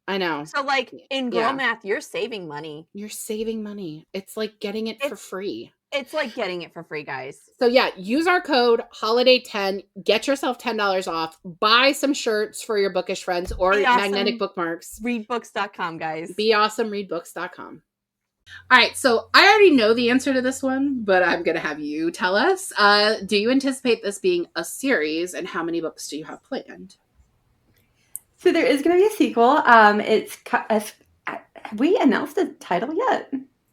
I know. So, like, in girl Yeah. math, you're saving money. You're saving money. It's like getting it for free. It's like getting it for free, guys. So yeah, use our code holiday10, get yourself $10 off, buy some shirts for your bookish friends or Be awesome. magnetic bookmarks. Readbooks.com, guys. Be awesome, readbooks.com. All right, so I already know the answer to this one, but I'm going to have you tell us. Do you anticipate this being a series, and how many books do you have planned? So there is going to be a sequel. We announced the title yet?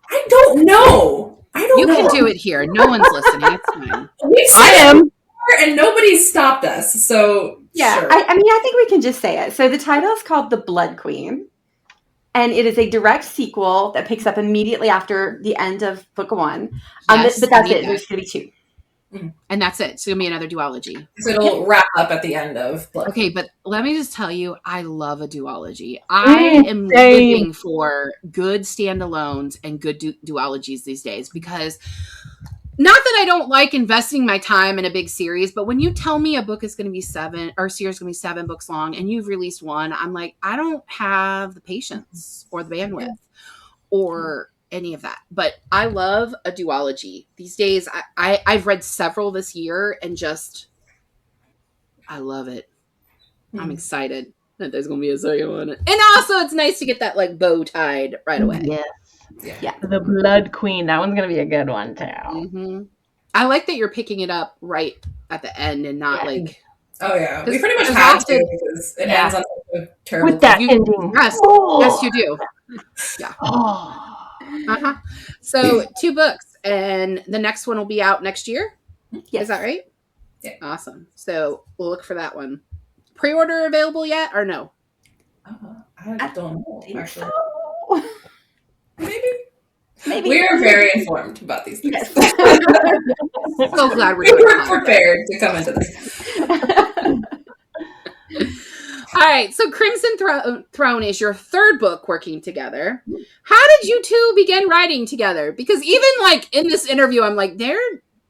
I don't know. You can do it here. No one's listening. It's fine. I am. And nobody's stopped us. So yeah, sure. I mean, I think we can just say it. So the title is called The Blood Queen. And it is a direct sequel that picks up immediately after the end of book 1. Yes, but that's it. There's going to be 2. And that's it. It's going to be another duology. So it'll wrap up at the end of Blood. Okay, but let me just tell you, I love a duology. I am living for good standalones and good duologies these days, because not that I don't like investing my time in a big series, but when you tell me a book is going to be 7 or a series is going to be 7 books long and you've released one, I'm like, I don't have the patience or the bandwidth or any of that. But I love a duology these days. I've read several this year and just, I love it. I'm excited that there's going to be a second one. And also it's nice to get that like bow tied right away. Yeah. The Blood Queen. That one's going to be a good one too. Mm-hmm. I like that you're picking it up right at the end and not like. Oh yeah, we pretty much have to, because it ends on such a terrible. With that ending. Yes, yes, you do. Yeah. Uh-huh. So 2 books, and the next one will be out next year. Yes. Is that right? Yeah. Awesome. So we'll look for that one. Pre-order available yet or no? I don't know. Actually, Maybe. We are very informed about these things. Yes. So glad we were prepared to come into this. All right, so Crimson Throne is your 3rd book working together. How did you two begin writing together? Because even like in this interview, I'm like,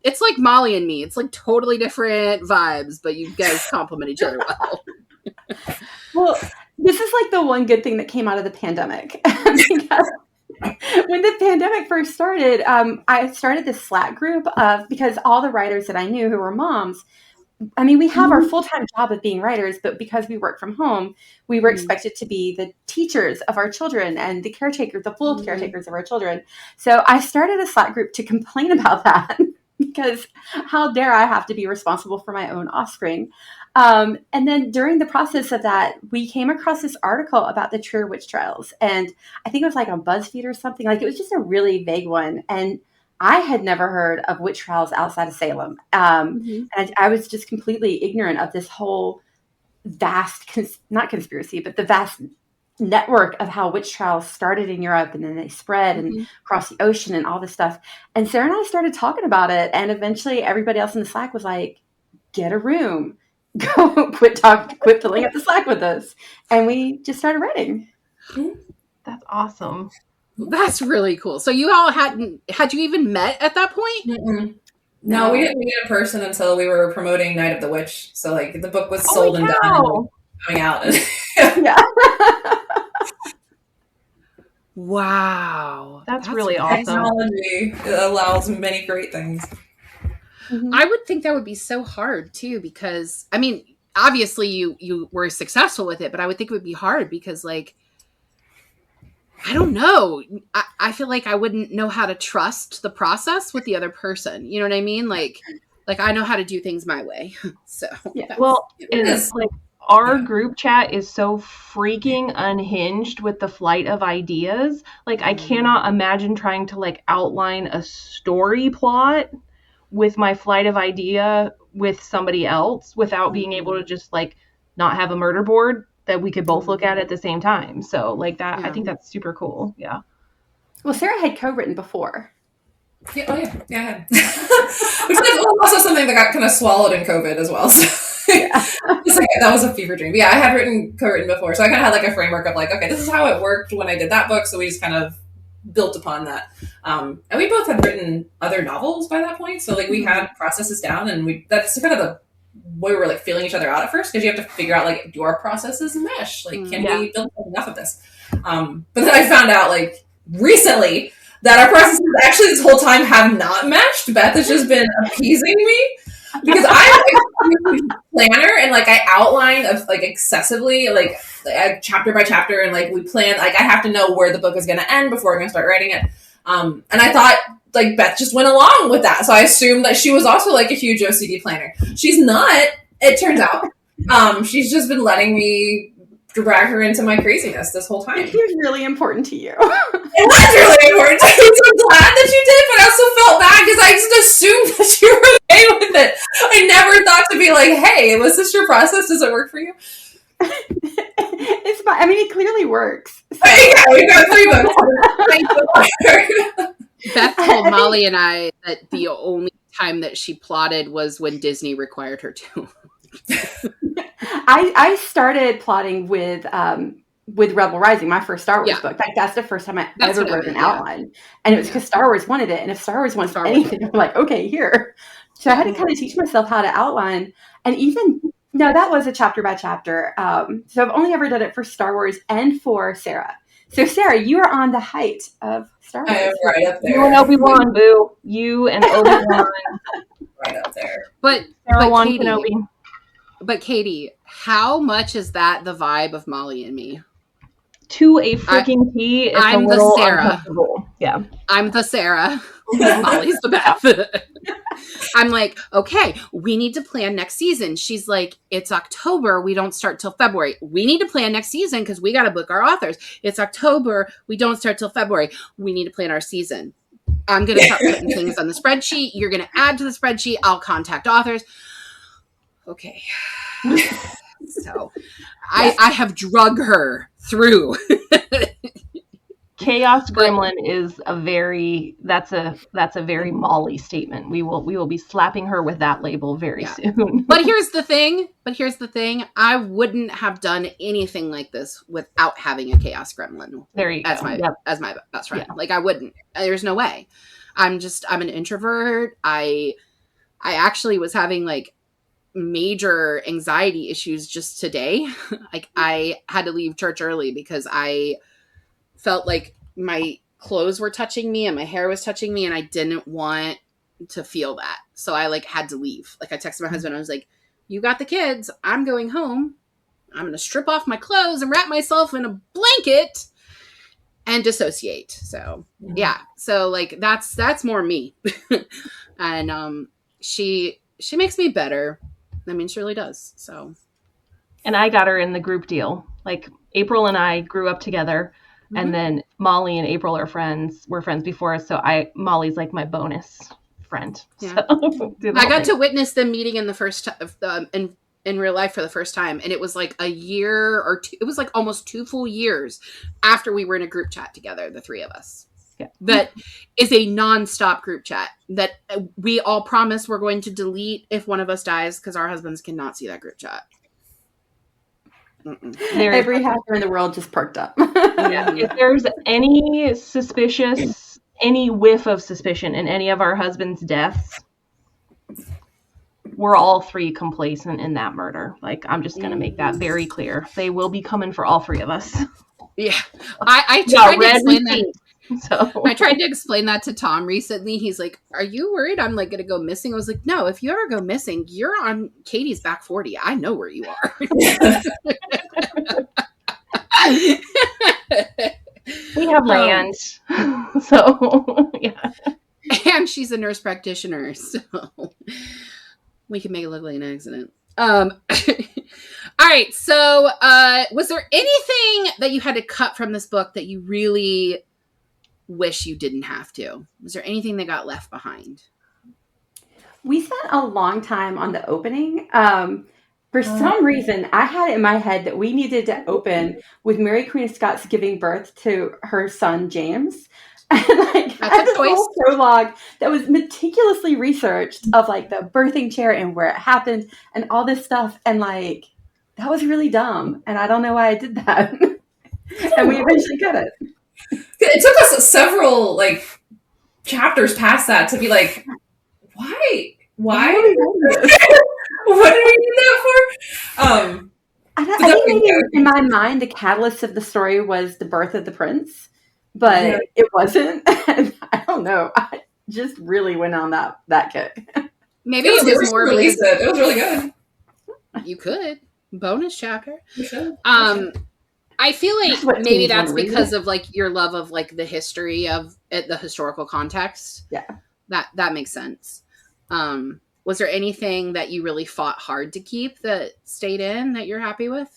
it's like Molly and me. It's like totally different vibes, but you guys complement each other well. Well, this is like the one good thing that came out of the pandemic. Because when the pandemic first started, I started this Slack group because all the writers that I knew who were moms, I mean, we have our full-time job of being writers, but because we work from home, we were expected to be the teachers of our children and the caretakers, the full caretakers of our children. So I started a Slack group to complain about that because how dare I have to be responsible for my own offspring. And then during the process of that, we came across this article about the Trier witch trials. And I think it was like on BuzzFeed or something. Like it was just a really vague one. And I had never heard of witch trials outside of Salem. And I was just completely ignorant of this whole vast, not conspiracy, but the vast network of how witch trials started in Europe and then they spread and across the ocean and all this stuff. And Sarah and I started talking about it. And eventually everybody else in the Slack was like, get a room. Go quit filling up the Slack with us. And we just started writing. That's awesome. That's really cool. So you all had you even met at that point? Mm-mm. No, we didn't meet in person until we were promoting Night of the Witch. So like the book was sold and done and coming out. Yeah. Wow. That's really awesome. Technology allows many great things. I would think that would be so hard too, because I mean, obviously you were successful with it, but I would think it would be hard because like, I don't know. I feel like I wouldn't know how to trust the process with the other person. You know what I mean? Like I know how to do things my way. So yeah. Well, it's like our group chat is so freaking unhinged with the flight of ideas. Like I cannot imagine trying to like outline a story plot with my flight of idea with somebody else without being able to just like not have a murder board that we could both look at the same time. So like that, I think that's super cool. Yeah. Well, Sarah had co-written before. Yeah, I had. Which is also something that got kind of swallowed in COVID as well. So that was a fever dream. But yeah, I had co-written before. So I kind of had like a framework of like, okay, this is how it worked when I did that book. So we just kind of built upon that. And we both had written other novels by that point. So like we had processes down and that's kind of the we were like feeling each other out at first, because you have to figure out like, do our processes mesh? Like, can we build enough of this? But then I found out like recently that our processes actually this whole time have not meshed. Beth has just been appeasing me, because I'm a huge planner, and like I outline of like excessively, like chapter by chapter, and like we plan, like I have to know where the book is going to end before I'm going to start writing it. And I thought like Beth just went along with that, so I assumed that she was also like a huge OCD planner. She's not, it turns out. She's just been letting me drag her into my craziness this whole time. It was really important to you. It was really important. I'm so glad that you did, but I also felt bad because I just assumed that you were okay with it. I never thought to be like, hey, was this your process? Does it work for you? It's fine. I mean, it clearly works. So. Yeah, we got 3 books. Beth told Molly and I that the only time that she plotted was when Disney required her to. I started plotting with Rebel Rising, my first Star Wars book. Like, that's the first time I ever wrote an outline, and it was because Star Wars wanted it. And if Star Wars wants anything, I'm like, okay, here. So I had to kind of teach myself how to outline, and even no, that was a chapter by chapter. So I've only ever done it for Star Wars and for Sarah. So Sarah, you are on the height of Star Wars. I am right up there. You and Obi-Wan, boo. You and Obi-Wan. Right up there. But Katie, Kenobi. But Katie, how much is that the vibe of Molly and me? To a freaking T, it's I'm a little the Sarah. uncomfortable. Yeah. I'm the Sarah. Molly's the Beth. I'm like, okay, we need to plan next season. She's like, it's October. We don't start till February. We need to plan next season because we got to book our authors. It's October. We don't start till February. We need to plan our season. I'm going to start putting things on the spreadsheet. You're going to add to the spreadsheet. I'll contact authors. Okay. So I have drug her through. Chaos Gremlin is that's a very Molly statement. We will be slapping her with that label very soon. But here's the thing. I wouldn't have done anything like this without having a Chaos Gremlin. There you go. As my best friend. Yeah. Like I wouldn't. There's no way. I'm an introvert. I actually was having like major anxiety issues just today. Like I had to leave church early because I felt like my clothes were touching me and my hair was touching me and I didn't want to feel that. So I like had to leave. Like I texted my husband. I was like, you got the kids. I'm going home. I'm going to strip off my clothes and wrap myself in a blanket and dissociate. So yeah. So like that's more me. And she makes me better. I mean, she really does. So, and I got her in the group deal. Like April and I grew up together, and then Molly and April are friends. We're friends before us, so Molly's like my bonus friend. Yeah. So, I got to witness them meeting in the first in real life for the first time, and it was like a year or two. It was like almost 2 full years after we were in a group chat together, the 3 of us. Yeah. That is a nonstop group chat that we all promise we're going to delete if one of us dies because our husbands cannot see that group chat. Every hacker in the world just perked up. Yeah. If there's any whiff of suspicion in any of our husbands' deaths, we're all 3 complacent in that murder. Like, I'm just going to make that very clear. They will be coming for all 3 of us. Yeah. I tried to explain that. So I tried to explain that to Tom recently. He's like, are you worried I'm like going to go missing? I was like, no, if you ever go missing, you're on Katie's back 40. I know where you are. We have land. So, yeah. And she's a nurse practitioner. So we can make it look like an accident. All right. So was there anything that you had to cut from this book that you really wish you didn't have to? Was there anything that got left behind? We spent a long time on the opening. For some reason, I had it in my head that we needed to open with Mary Queen of Scots giving birth to her son, James. And like, I had this whole prologue that was meticulously researched of like the birthing chair and where it happened and all this stuff. And like, that was really dumb. And I don't know why I did that. And we eventually cut it. It took us several like chapters past that to be like, why? What did we need that for? I But think that maybe was- in my mind, the catalyst of the story was the birth of the prince, but Yeah. it wasn't. And I don't know. I just really went on that kick. Maybe it it was we should more release because it. It was really good. you could bonus chapter. We should. I feel That's like what maybe teens wanna that's read. because of like your love of like the history of it, the historical context. Yeah. That makes sense. Was there anything that you really fought hard to keep that stayed in that you're happy with?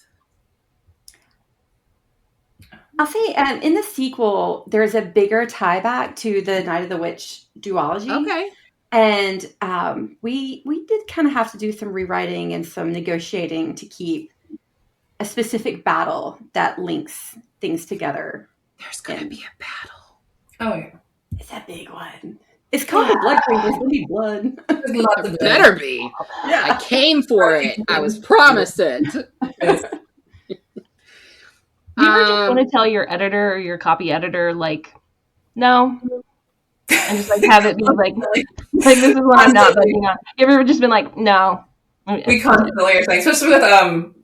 I'll say in the sequel, there's a bigger tie back to the Night of the Witch duology. Okay. And we did kind of have to do some rewriting and some negotiating to keep a specific battle that links things together. There's gonna be a battle. Oh yeah. It's a big one. It's called the Blood Queen. There's gonna be blood. There's lots of It blood. better be. Yeah. I came for it. I was promised it. Yes. You ever just want to tell your editor or your copy editor, like, no? And just like have it be like this is what I'm not budging on. You ever just been like, no? We constantly are saying, especially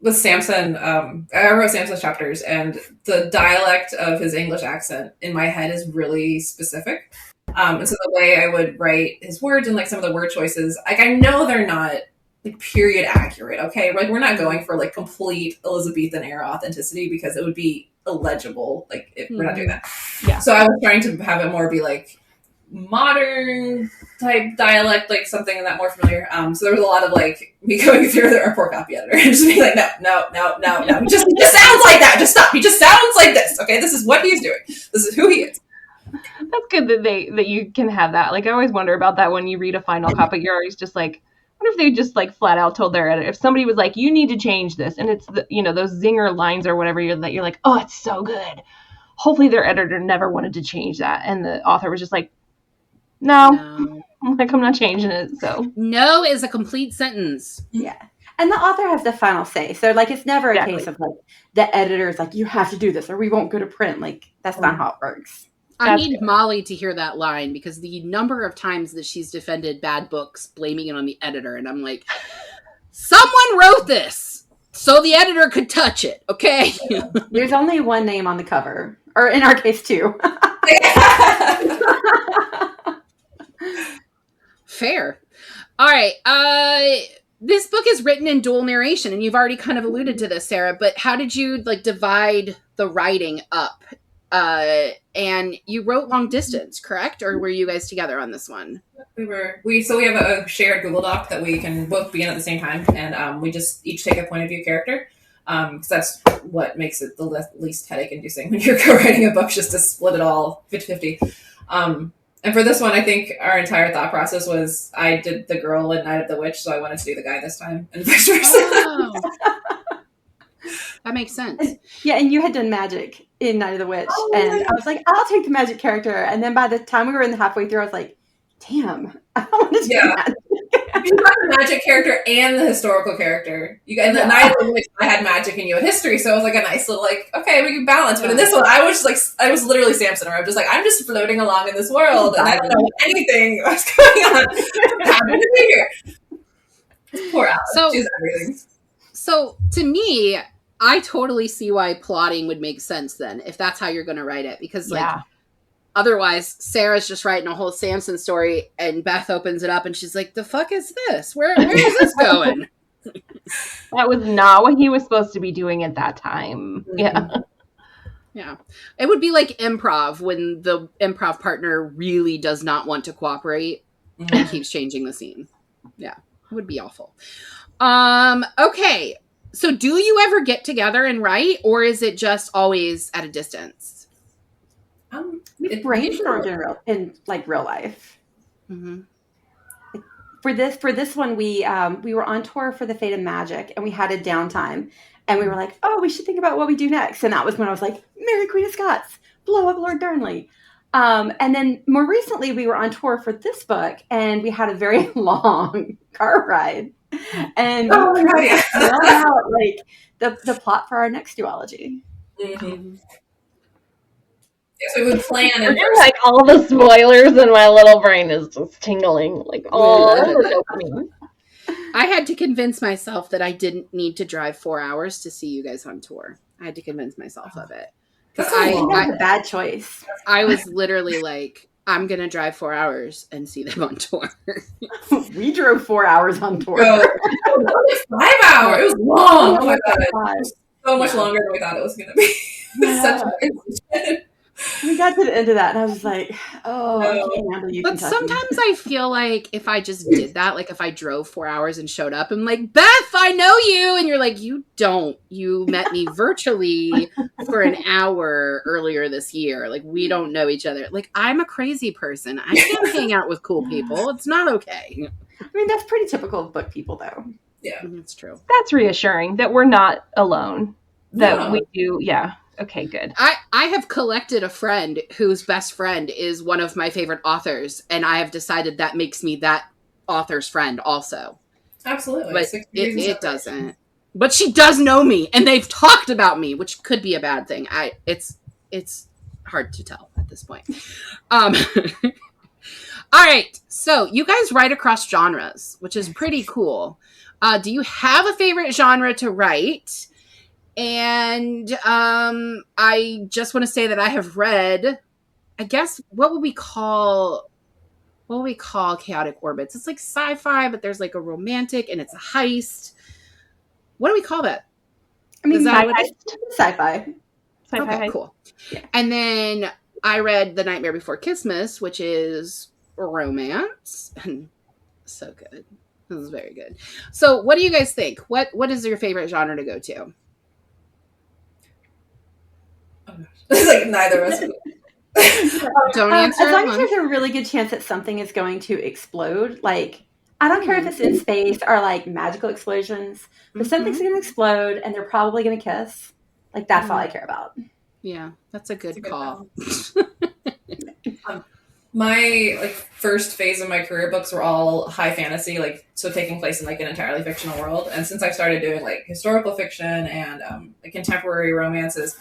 with Samson. I wrote Samson's chapters, and the dialect of his English accent in my head is really specific. And so the way I would write his words and like some of the word choices, like I know they're not like period accurate. Okay, like we're not going for like complete Elizabethan era authenticity because it would be illegible. Like if we're not doing that. Yeah. So I was trying to have it more be like modern type dialect, like something that more familiar. So there was a lot of like me going through our poor copy editor and just being like, no. He just sounds like that. Just stop. He just sounds like this. Okay, this is what he's doing. This is who he is. That's good that you can have that. Like I always wonder about that when you read a final copy. You're always just like, I wonder if they just like flat out told their editor. If somebody was like, you need to change this, and it's the, those zinger lines or whatever you're like, oh, it's so good. Hopefully their editor never wanted to change that, and the author was just like, no. Like I'm not changing it. So no is a complete sentence. Yeah. And the author has the final say. So like it's never Exactly. a case of like the editor's like, you have to do this or we won't go to print. Like that's not how it works. I That's need good. Molly to hear that line because the number of times that she's defended bad books blaming it on the editor, and I'm like, someone wrote this so the editor could touch it, okay? There's only one name on the cover. Or in our case two. Fair. All right. This book is written in dual narration, and you've already kind of alluded to this, Sarah, but how did you like divide the writing up? And you wrote long distance, correct? Or were you guys together on this one? We have a shared Google Doc that we can both be in at the same time, and we just each take a point of view character. Because that's what makes it the least headache inducing when you're co-writing a book, just to split it all 50-50. And for this one, I think our entire thought process was I did the girl in Night of the Witch, so I wanted to do the guy this time, and vice versa. Oh. That makes sense. Yeah, and you had done magic in Night of the Witch. And I was like, I'll take the magic character. And then by the time we were in the halfway through, I was like, damn, I want to do that. You got the magic character and the historical character. And the Night of the Witch, I had magic and you had history, so it was like a nice little like, okay, we can balance. But in this one, I was literally Samson, where I'm just like, I'm just floating along in this world, and I don't know anything what's going on. I'm happy to be here. Poor Alice. She's everything. So to me, I totally see why plotting would make sense then, if that's how you're going to write it, because like. Otherwise, Sarah's just writing a whole Samson story, and Beth opens it up, and she's like, "The fuck is this? Where is this going?" That was not what he was supposed to be doing at that time. Mm-hmm. Yeah. It would be like improv when the improv partner really does not want to cooperate and keeps changing the scene. Yeah, it would be awful. Okay. So, do you ever get together and write, or is it just always at a distance? We brainstormed in real life. Mm-hmm. For this one, we were on tour for the Fate of Magic, and we had a downtime, and we were like, oh, we should think about what we do next. And that was when I was like, Mary Queen of Scots, blow up Lord Darnley. And then more recently, we were on tour for this book, and we had a very long car ride, and we wrote out like the plot for our next duology. Mm-hmm. So we would plan and like all the spoilers, and my little brain is just tingling. Like, oh, I had to convince myself that I didn't need to drive 4 hours to see you guys on tour. I had to convince myself of it. That's I a think long. that's a bad choice. I was literally like, I'm going to drive 4 hours and see them on tour. We drove 4 hours on tour. Bro, 5 hours. It was long. Oh my god. It God. was so much longer than we thought it was going to be. Such a We got to the end of that, and I was like, "Oh, I No. can't handle you." But Kentucky. sometimes I feel like if I just did that, like if I drove 4 hours and showed up, I'm like, Beth, I know you. And you're like, you don't. You met me virtually for an hour earlier this year. Like, we don't know each other. Like, I'm a crazy person. I can't hang out with cool people. It's not okay. I mean, that's pretty typical of book people, though. Yeah. That's true. That's reassuring that we're not alone. That No. we do, yeah. Okay, good. I have collected a friend whose best friend is one of my favorite authors, and I have decided that makes me that author's friend also. Absolutely. But 6 degrees of it separation. doesn't. But she does know me, and they've talked about me, which could be a bad thing. It's hard to tell at this point. All right, so you guys write across genres, which is pretty cool. Do you have a favorite genre to write? And I just want to say that I have read, I guess, what would we call Chaotic Orbits? It's like sci-fi, but there's like a romantic and it's a heist. What do we call that? I mean, Is that what it it's sci-fi. Okay, cool. Yeah. And then I read The Nightmare Before Christmas, which is romance. And so good. This is very good. So what do you guys think? What is your favorite genre to go to? It's like neither of us. Don't answer. As long as there's a really good chance that something is going to explode, like I don't care if it's in space or like magical explosions, but something's going to explode and they're probably going to kiss. Like that's all I care about. Yeah, that's a good call. My first phase of my career books were all high fantasy, so taking place in like an entirely fictional world. And since I've started doing like historical fiction and contemporary romances,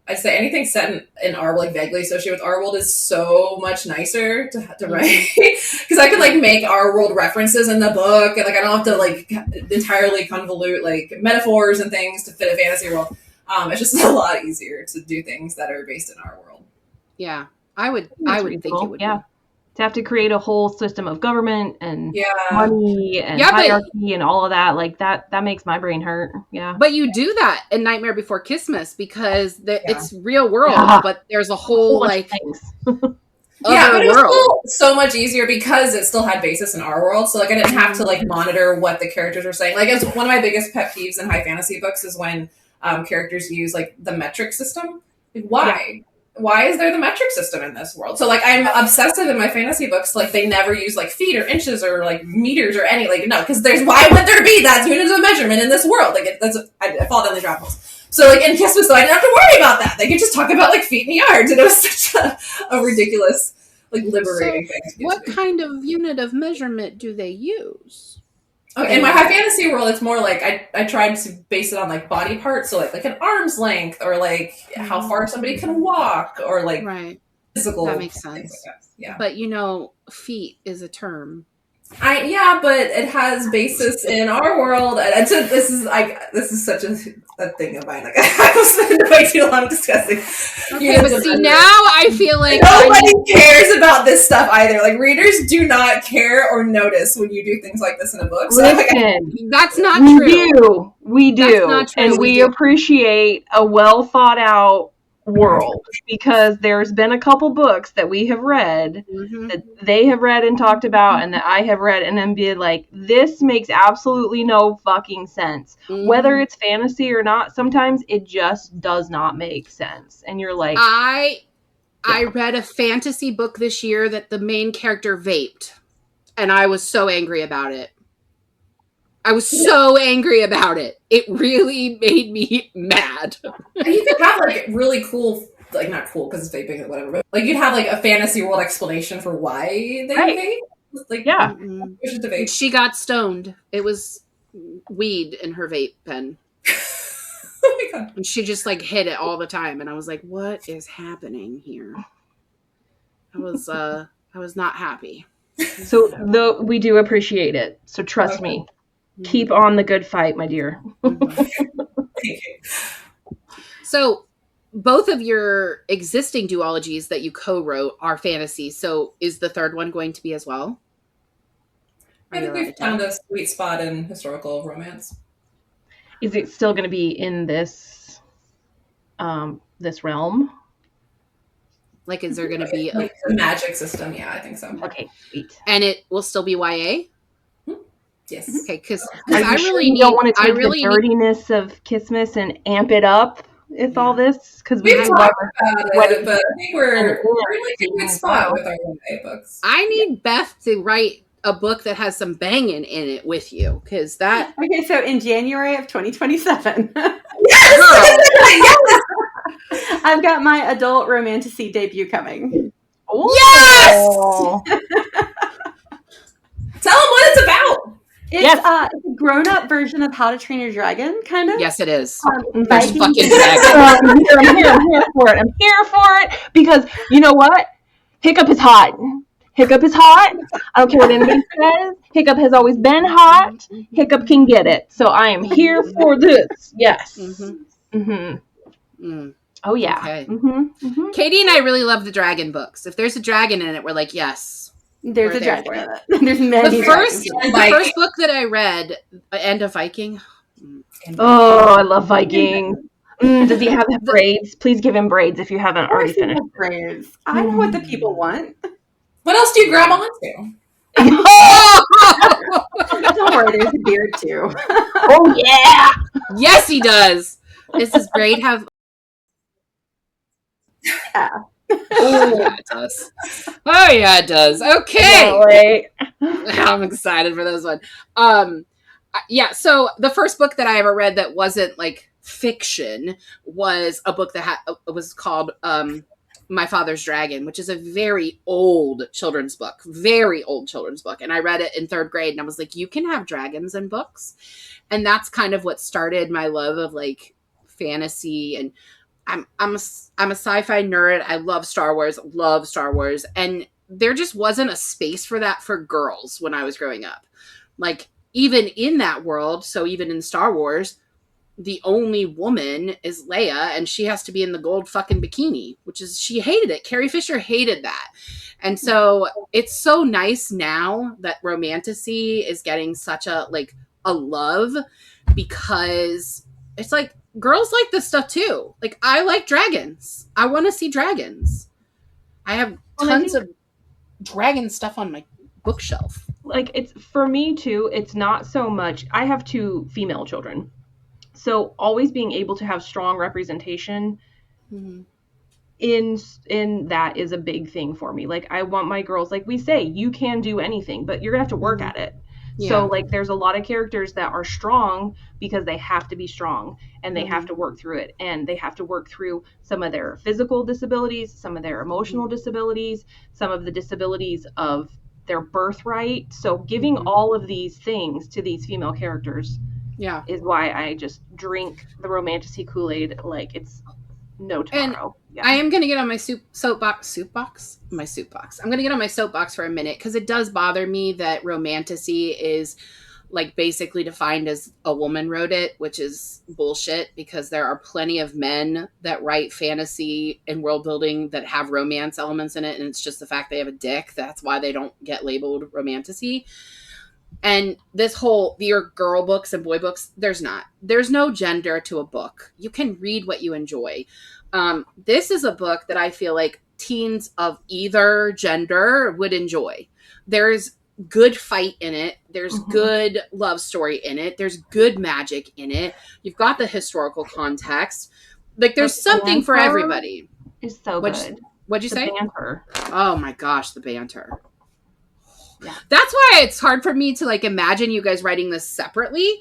I'd say anything set in our world, like vaguely associated with our world, is so much nicer to write because I could like make our world references in the book, and like I don't have to like entirely convolute like metaphors and things to fit a fantasy world. It's just a lot easier to do things that are based in our world. Yeah, I would think it would. Yeah. To have to create a whole system of government and Yeah. money and hierarchy and all of that, like that makes my brain hurt. Yeah. But you do that in Nightmare Before Christmas because it's real world, but there's a whole like things. Yeah, but it was still so much easier because it still had basis in our world. So like I didn't have to like monitor what the characters were saying. Like, it's one of my biggest pet peeves in high fantasy books is when characters use like the metric system. Like, why? Yeah. Why is there the metric system in this world? So like I'm obsessive in my fantasy books. Like they never use like feet or inches or like meters or any no, because why would there be that units of measurement in this world? Like I fall down the drop holes. So like in Christmas though, I didn't have to worry about that. They could just talk about like feet and yards, and it was such a ridiculous like liberating thing. What kind of unit of measurement do they use? Okay, in my high fantasy world, it's more like I tried to base it on like body parts, so like an arm's length, or like how far somebody can walk, or like physical. That makes sense. Like yeah, but feet is a term. But it has basis in our world, and this is such a thing of mine. Like I was spending way too long discussing. Okay, but see now I feel like nobody cares about this stuff either. Like readers do not care or notice when you do things like this in a book. So listen, that's not true. We do, and we appreciate a well thought out world because there's been a couple books that we have read that they have read and talked about and that I have read and then be like, this makes absolutely no fucking sense. Whether it's fantasy or not, sometimes it just does not make sense. And you're like, I read a fantasy book this year that the main character vaped, and I was so angry about it. It really made me mad. And you could have like really cool, like not cool because it's vaping or whatever, but like you'd have like a fantasy world explanation for why they vape. Like vape. She got stoned. It was weed in her vape pen. Oh my god! And she just like hit it all the time, and I was like, "What is happening here?" I was not happy. So we do appreciate it. So trust me. Keep on the good fight, my dear. Thank you. So both of your existing duologies that you co-wrote are fantasy. So is the third one going to be as well? I think we've found a sweet spot in historical romance. Is it still going to be in this this realm? Like, is there going to be like the magic system? Yeah, I think so. Okay, sweet. And it will still be YA? Yes. Okay, because I I sure really you don't want to take really the dirtiness of Kissmas and amp it up with all this? Because We've love talked about it, but I think we're in like a good spot with our YA books. I need Beth to write a book that has some banging in it with you, because that Okay, so in January of 2027, Yes! I've got my adult romantasy debut coming. Yes! Tell them what it's about. It's a grown-up version of How to Train Your Dragon, kind of. Yes, it is. There's fucking I'm here for it. I'm here for it because you know what? Hiccup is hot. Hiccup is hot. I don't care what anybody says. Hiccup has always been hot. Hiccup can get it. So I am here for this. Yes. Oh yeah. Okay. Katie and I really love the dragon books. If there's a dragon in it, we're like, yes. There's a dragon in it. There's many. The first book that I read, End of Viking. Oh, I love Viking. Does he have braids? Please give him braids if you haven't already finished. Braids. I know what the people want. What else do you grab onto? Don't worry, there's a beard too. Oh yeah. Yes, he does. Does his braid have? Yeah. Oh yeah, it does. Oh yeah, it does. Okay. I'm excited for this one. Yeah, so the first book that I ever read that wasn't like fiction was a book that was called My Father's Dragon, which is a very old children's book. And I read it in third grade and I was like, you can have dragons in books. And that's kind of what started my love of like fantasy, and I'm a sci-fi nerd. I love Star Wars, and there just wasn't a space for that for girls when I was growing up. Like, even in that world, so even in Star Wars, the only woman is Leia, and she has to be in the gold fucking bikini, which is, she hated it. Carrie Fisher hated that. And so it's so nice now that romantasy is getting such a love, because it's like, girls like this stuff too. Like, I like dragons. I want to see dragons. I have tons of dragon stuff on my bookshelf. Like, it's for me too. It's not so much. I have 2 female children, so always being able to have strong representation in that is a big thing for me. Like, I want my girls, like we say, you can do anything, but you're gonna have to work at it. Yeah. So like, there's a lot of characters that are strong because they have to be strong, and they have to work through it, and they have to work through some of their physical disabilities, some of their emotional disabilities, some of the disabilities of their birthright. So giving all of these things to these female characters is why I just drink the romantasy Kool-Aid like it's no tomorrow. I am going to get on my soapbox. I'm going to get on my soapbox for a minute, because it does bother me that romantasy is like basically defined as a woman wrote it, which is bullshit, because there are plenty of men that write fantasy and world building that have romance elements in it, and it's just the fact they have a dick. That's why they don't get labeled romantasy. And this whole, your girl books and boy books, there's no gender to a book. You can read what you enjoy. This is a book that I feel like teens of either gender would enjoy. There's good fight in it. There's good love story in it. There's good magic in it. You've got the historical context. Like, there's something for everybody. It's so good. What'd you say? Banter. Oh my gosh, the banter. Yeah. That's why it's hard for me to like imagine you guys writing this separately,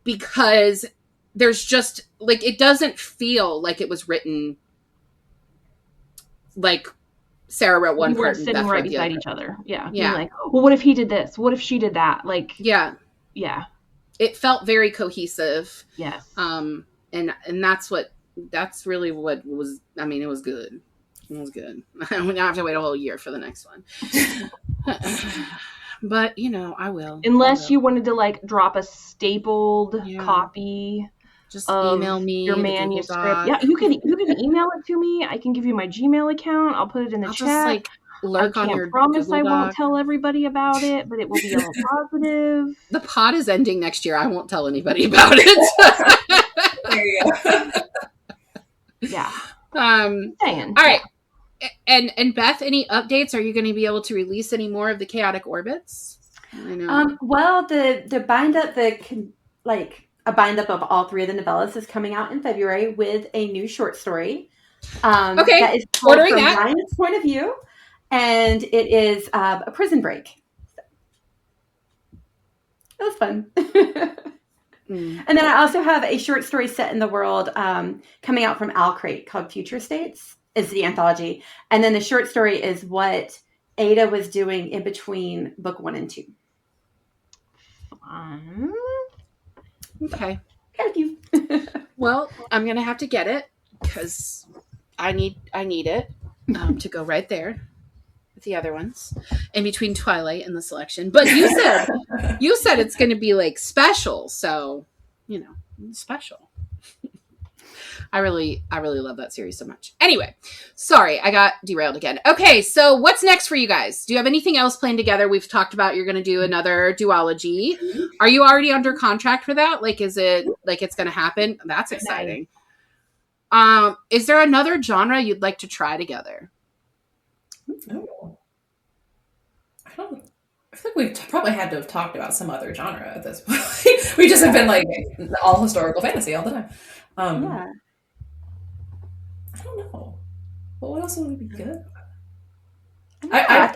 because there's just like, it doesn't feel like it was written like Sarah wrote one part and sitting Beth right wrote the beside other. each other. Yeah. Yeah. Like, well, what if he did this? What if she did that? Like, yeah. It felt very cohesive. Yes. And that's really what was, I mean, it was good. That was good. We now have to wait a whole year for the next one. But you know, I will. Unless you wanted to like drop a stapled Yeah. copy just of email me your the Google manuscript. Doc. Yeah, you can email it to me. I can give you my Gmail account. I'll put it in the I'll chat. just like I lurk on can't your promise Google I won't Doc. tell everybody about it, but it will be all positive. The pod is ending next year. I won't tell anybody about it. There you go. Yeah. All right. And Beth, any updates? Are you going to be able to release any more of the Chaotic Orbits? I know. Well, the bind up, a bind up of all three of the novellas is coming out in February with a new short story. Okay, that is told ordering from that. Ryan's point of view, and it is a prison break. It was fun. And then I also have a short story set in the world coming out from Owl Crate called Future States, is the anthology. And then the short story is what Ada was doing in between book 1 and 2. Okay. Thank you. Well, I'm going to have to get it because I need it to go right there with the other ones in between Twilight and the selection. But you said it's going to be like special, so you know, special. I really love that series so much. Anyway, sorry, I got derailed again. Okay, so what's next for you guys? Do you have anything else planned together? We've talked about you're going to do another duology. Are you already under contract for that? Like, is it like it's going to happen? That's exciting. Is there another genre you'd like to try together? Oh. I feel like we've probably had to have talked about some other genre at this point. We just have been like all historical fantasy all the time. Yeah. I don't know. Well, what else would be good? I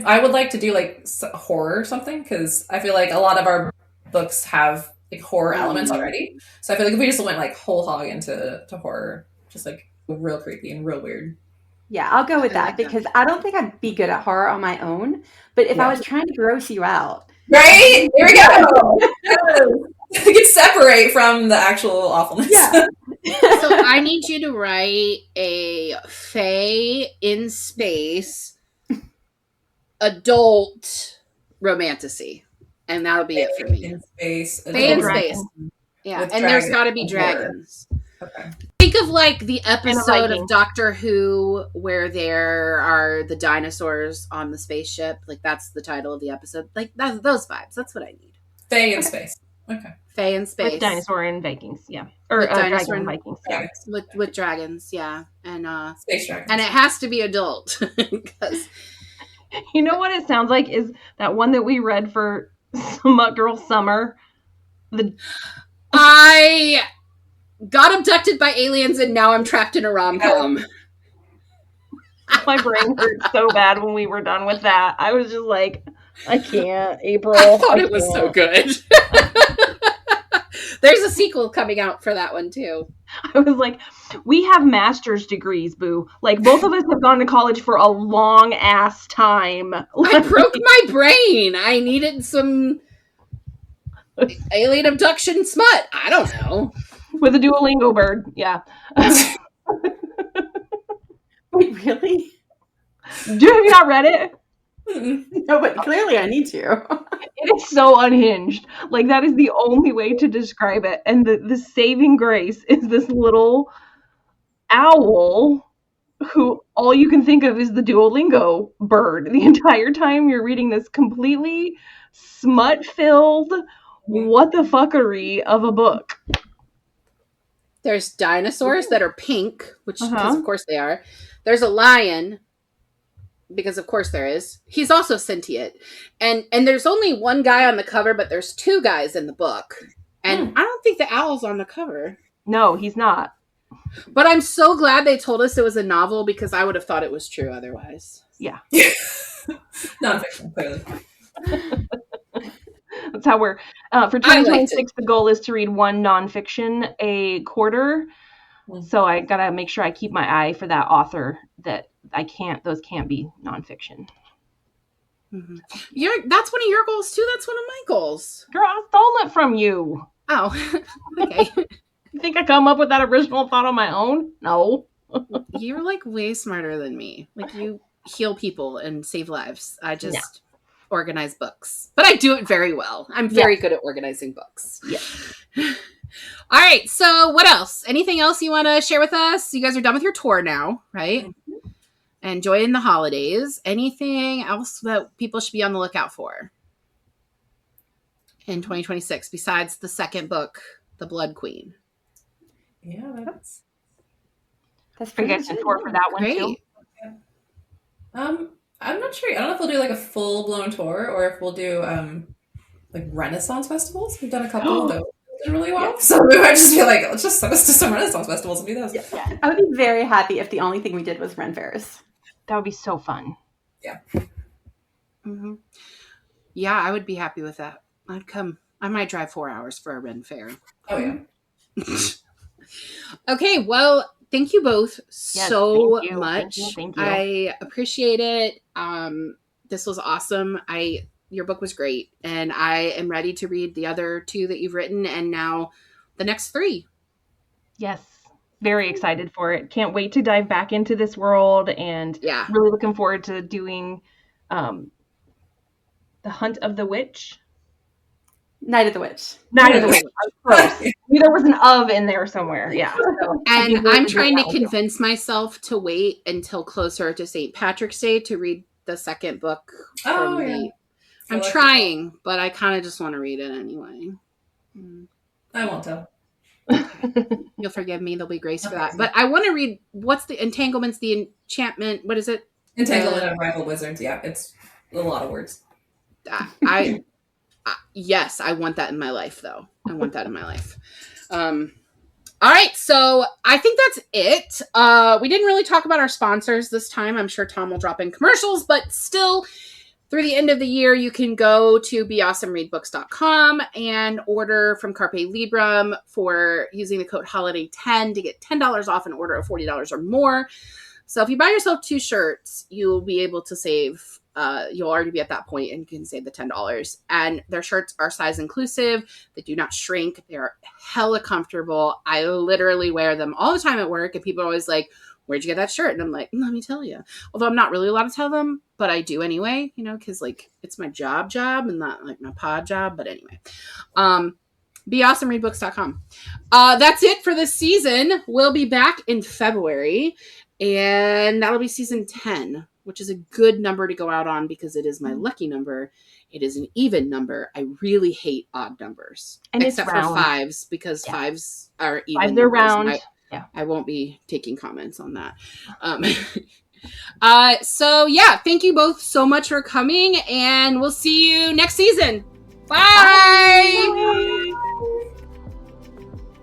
I would like to do like horror or something because I feel like a lot of our books have like horror elements already. So I feel like if we just went like whole hog into horror, just like real creepy and real weird. Yeah, I'll go with I that like that. because I don't think I'd be good at horror on my own. But if I was trying to gross you out, right? There we go. We can separate from the actual awfulness. Yeah. So I need you to write a Fae in space adult romantasy, and that'll be it for me. In space. Fae in dragon. space. Yeah, With and there's dragons got to be and dragons. Okay. Think of like the episode Viking. of Doctor Who where there are the dinosaurs on the spaceship. Like that's the title of the episode. Like those vibes. That's what I need. Fae in space. Okay. Fae in space. With dinosaur and Vikings, yeah. Or With dinosaur dragon and Vikings, yeah. With dragons, yeah. And Space dragons. and it has to be adult because You know what it sounds like is that one that we read for Smut Girl Summer. I got abducted by aliens and now I'm trapped in a rom-com. My brain hurt so bad when we were done with that. I was just like, I can't, April. I thought it was so good. There's a sequel coming out for that one too. I was like, we have master's degrees, boo. Like, both of us have gone to college for a long ass time. I broke my brain. I needed some alien abduction smut. I don't know. With a Duolingo bird, yeah. wait, really? Have you not read it? No, but clearly I need to. It is so unhinged. Like, that is the only way to describe it. And the saving grace is this little owl who all you can think of is the Duolingo bird. The entire time you're reading this completely smut-filled what the fuckery of a book. There's dinosaurs that are pink, which because of course they are. There's a lion, because of course there is. He's also sentient. And there's only one guy on the cover, but there's two guys in the book. And I don't think the owl's on the cover. No, he's not. But I'm so glad they told us it was a novel because I would have thought it was true otherwise. Yeah. Nonfiction, clearly. That's how we're for 2026 the goal is to read one nonfiction a quarter. So I gotta make sure I keep my eye for that author that those can't be nonfiction. Mm-hmm. That's one of your goals too. That's one of my goals. Girl, I stole it from you. Oh, okay. You think I come up with that original thought on my own? No. You're like way smarter than me. Like you heal people and save lives. I just organize books, but I do it very well. I'm very good at organizing books. Yeah. All right. So what else? Anything else you want to share with us? You guys are done with your tour now, right? Mm-hmm. Enjoying the holidays. Anything else that people should be on the lookout for in 2026 besides the second book, The Blood Queen? Yeah, that's That's Are you pretty guys much in it. tour for that one too? Great. I'm not sure. I don't know if we'll do like a full blown tour or if we'll do like Renaissance festivals. We've done a couple of those that did really well. So we might just be like, let's just send us to some Renaissance festivals and do those. Yeah. I would be very happy if the only thing we did was Ren fairs. That would be so fun. Yeah. Mm-hmm. Yeah, I would be happy with that. I'd come. I might drive 4 hours for a Ren fair. Oh yeah. Okay, well, thank you both so thank you. much. Thank you. I appreciate it. This was awesome. Your book was great, and I am ready to read the other 2 that you've written, and now the next 3. Yes. Very excited for it. Can't wait to dive back into this world, and really looking forward to doing The Hunt of the Witch. Night of the Witch. Night of the Witch. Close. There was an of in there somewhere. Yeah. So, And I'm trying to convince myself to wait until closer to St. Patrick's Day to read the second book. I'm trying, but I kind of just want to read it anyway. I won't tell. You'll forgive me. There'll be grace for that. But I want to read, what's the Entanglements, the Enchantment, what is it? Entanglement of Rival Wizards. Yeah, it's a lot of words. Yes, I want that in my life, though. I want that in my life. All right, so I think that's it. We didn't really talk about our sponsors this time. I'm sure Tom will drop in commercials, but still, through the end of the year, you can go to beawesomereadbooks.com and order from Carpe Librum for using the code HOLIDAY10 to get $10 off an order of $40 or more. So if you buy yourself 2 shirts, you'll be able to save. You'll already be at that point and you can save the $10. And their shirts are size inclusive. They do not shrink. They're hella comfortable. I literally wear them all the time at work, and people are always like, where'd you get that shirt? And I'm like, let me tell you. Although I'm not really allowed to tell them, but I do anyway, because like it's my job and not like my pod job. But anyway, beawesomereadbooks.com. That's it for this season. We'll be back in February, and that'll be season 10, which is a good number to go out on because it is my lucky number. It is an even number. I really hate odd numbers, and except for 5s, because 5s are even. 5s are round. I won't be taking comments on that. So yeah, thank you both so much for coming, and we'll see you next season. Bye.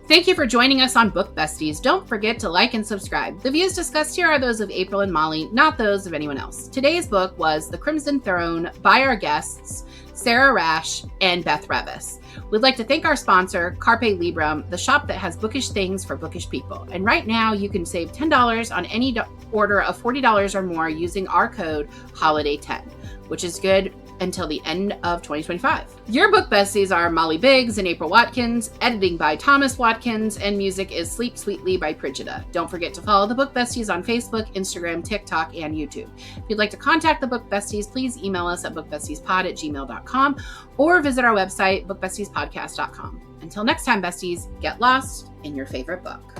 Thank you for joining us on Book Besties. Don't forget to like and subscribe. The views discussed here are those of April and Molly, not those of anyone else. Today's book was The Crimson Throne by our guests, Sarah Raasch and Beth Revis. We'd like to thank our sponsor, Carpe Librum, the shop that has bookish things for bookish people. And right now, you can save $10 on any order of $40 or more using our code HOLIDAY10, which is good until the end of 2025. Your book besties are Molly Biggs and April Watkins, editing by Thomas Watkins, and music is Sleep Sweetly by Prigida. Don't forget to follow the Book Besties on Facebook, Instagram, TikTok, and YouTube. If you'd like to contact the Book Besties, please email us at bookbestiespod@gmail.com or visit our website, bookbestiespodcast.com. Until next time, besties, get lost in your favorite book.